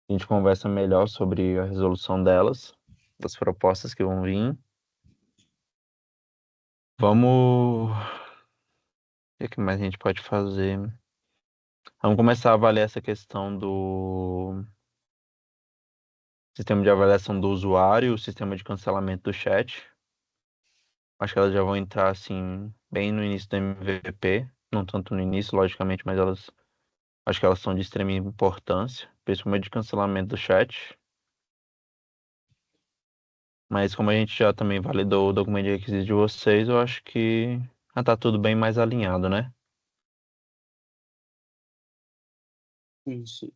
A gente conversa melhor sobre a resolução delas, das propostas que vão vir. Vamos. O que mais a gente pode fazer? Vamos começar a avaliar essa questão do sistema de avaliação do usuário, o sistema de cancelamento do chat. Acho que elas já vão entrar assim, bem no início do MVP. Não tanto no início, logicamente, mas elas acho que elas são de extrema importância, principalmente de cancelamento do chat. Mas como a gente já também validou o documento de requisitos de vocês, eu acho que já tá tudo bem mais alinhado, né? Isso.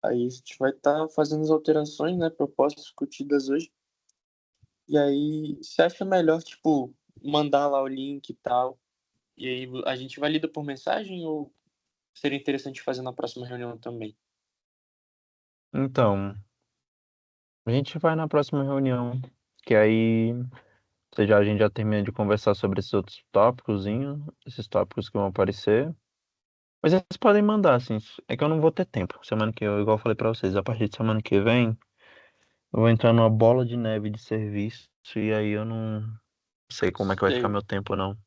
Aí a gente vai estar fazendo as alterações, né? Propostas discutidas hoje. E aí, você acha melhor, tipo, mandar lá o link e tal? E aí a gente valida por mensagem ou seria interessante fazer na próxima reunião também? Então, a gente vai na próxima reunião, que aí a gente já termina de conversar sobre esses outros tópicos, esses tópicos que vão aparecer. Mas eles podem mandar, assim. É que eu não vou ter tempo. Semana que eu, igual eu falei pra vocês, a partir de semana que vem, eu vou entrar numa bola de neve de serviço e aí eu não sei como é que vai ficar Sei. meu tempo, não.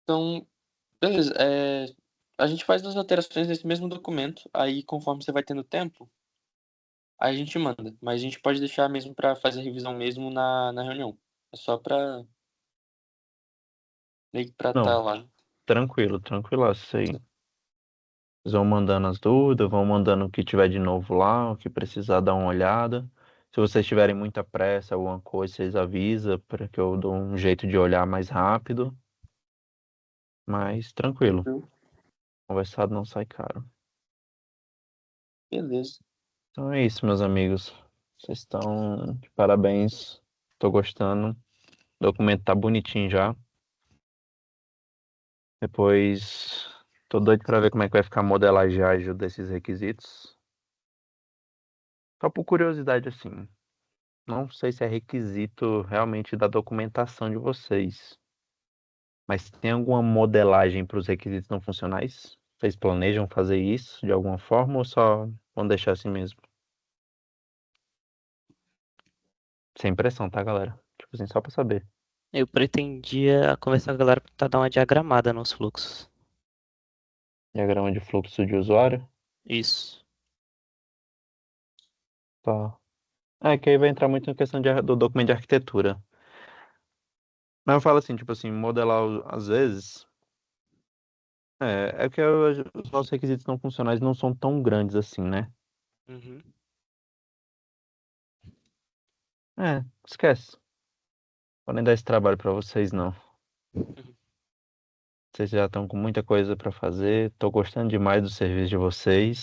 Então, beleza. A gente faz as alterações nesse mesmo documento. Aí, conforme você vai tendo tempo, aí a gente manda. Mas a gente pode deixar mesmo para fazer a revisão mesmo na reunião. É só para meio que pra Não, estar lá. tranquilo, tranquilo, isso aí. Eles vão mandando as dúvidas, vão mandando o que tiver de novo lá, o que precisar dar uma olhada. Se vocês tiverem muita pressa, alguma coisa, vocês avisam para que eu dou um jeito de olhar mais rápido. Mas tranquilo, Tranquilo. conversado não sai caro. Beleza. Então é isso, meus amigos. Vocês estão de parabéns. Tô gostando. O documento tá bonitinho já. Depois, tô doido para ver como é que vai ficar a modelagem ágil desses requisitos. Só por curiosidade, assim. Não sei se é requisito realmente da documentação de vocês, mas tem alguma modelagem para os requisitos não funcionais? Vocês planejam fazer isso de alguma forma ou só vão deixar assim mesmo? Sem pressão, tá, galera? Tipo assim, só para saber. Eu pretendia conversar com a galera pra tentar dar uma diagramada nos fluxos. Diagrama de fluxo de usuário? Isso. Tá. É que aí vai entrar muito na questão do documento de arquitetura. Mas eu falo assim, tipo assim, modelar às vezes. É que os nossos requisitos não funcionais não são tão grandes assim, né? Uhum. Esquece. Vou nem dar esse trabalho pra vocês, não. Vocês já estão com muita coisa para fazer. Tô gostando demais do serviço de vocês.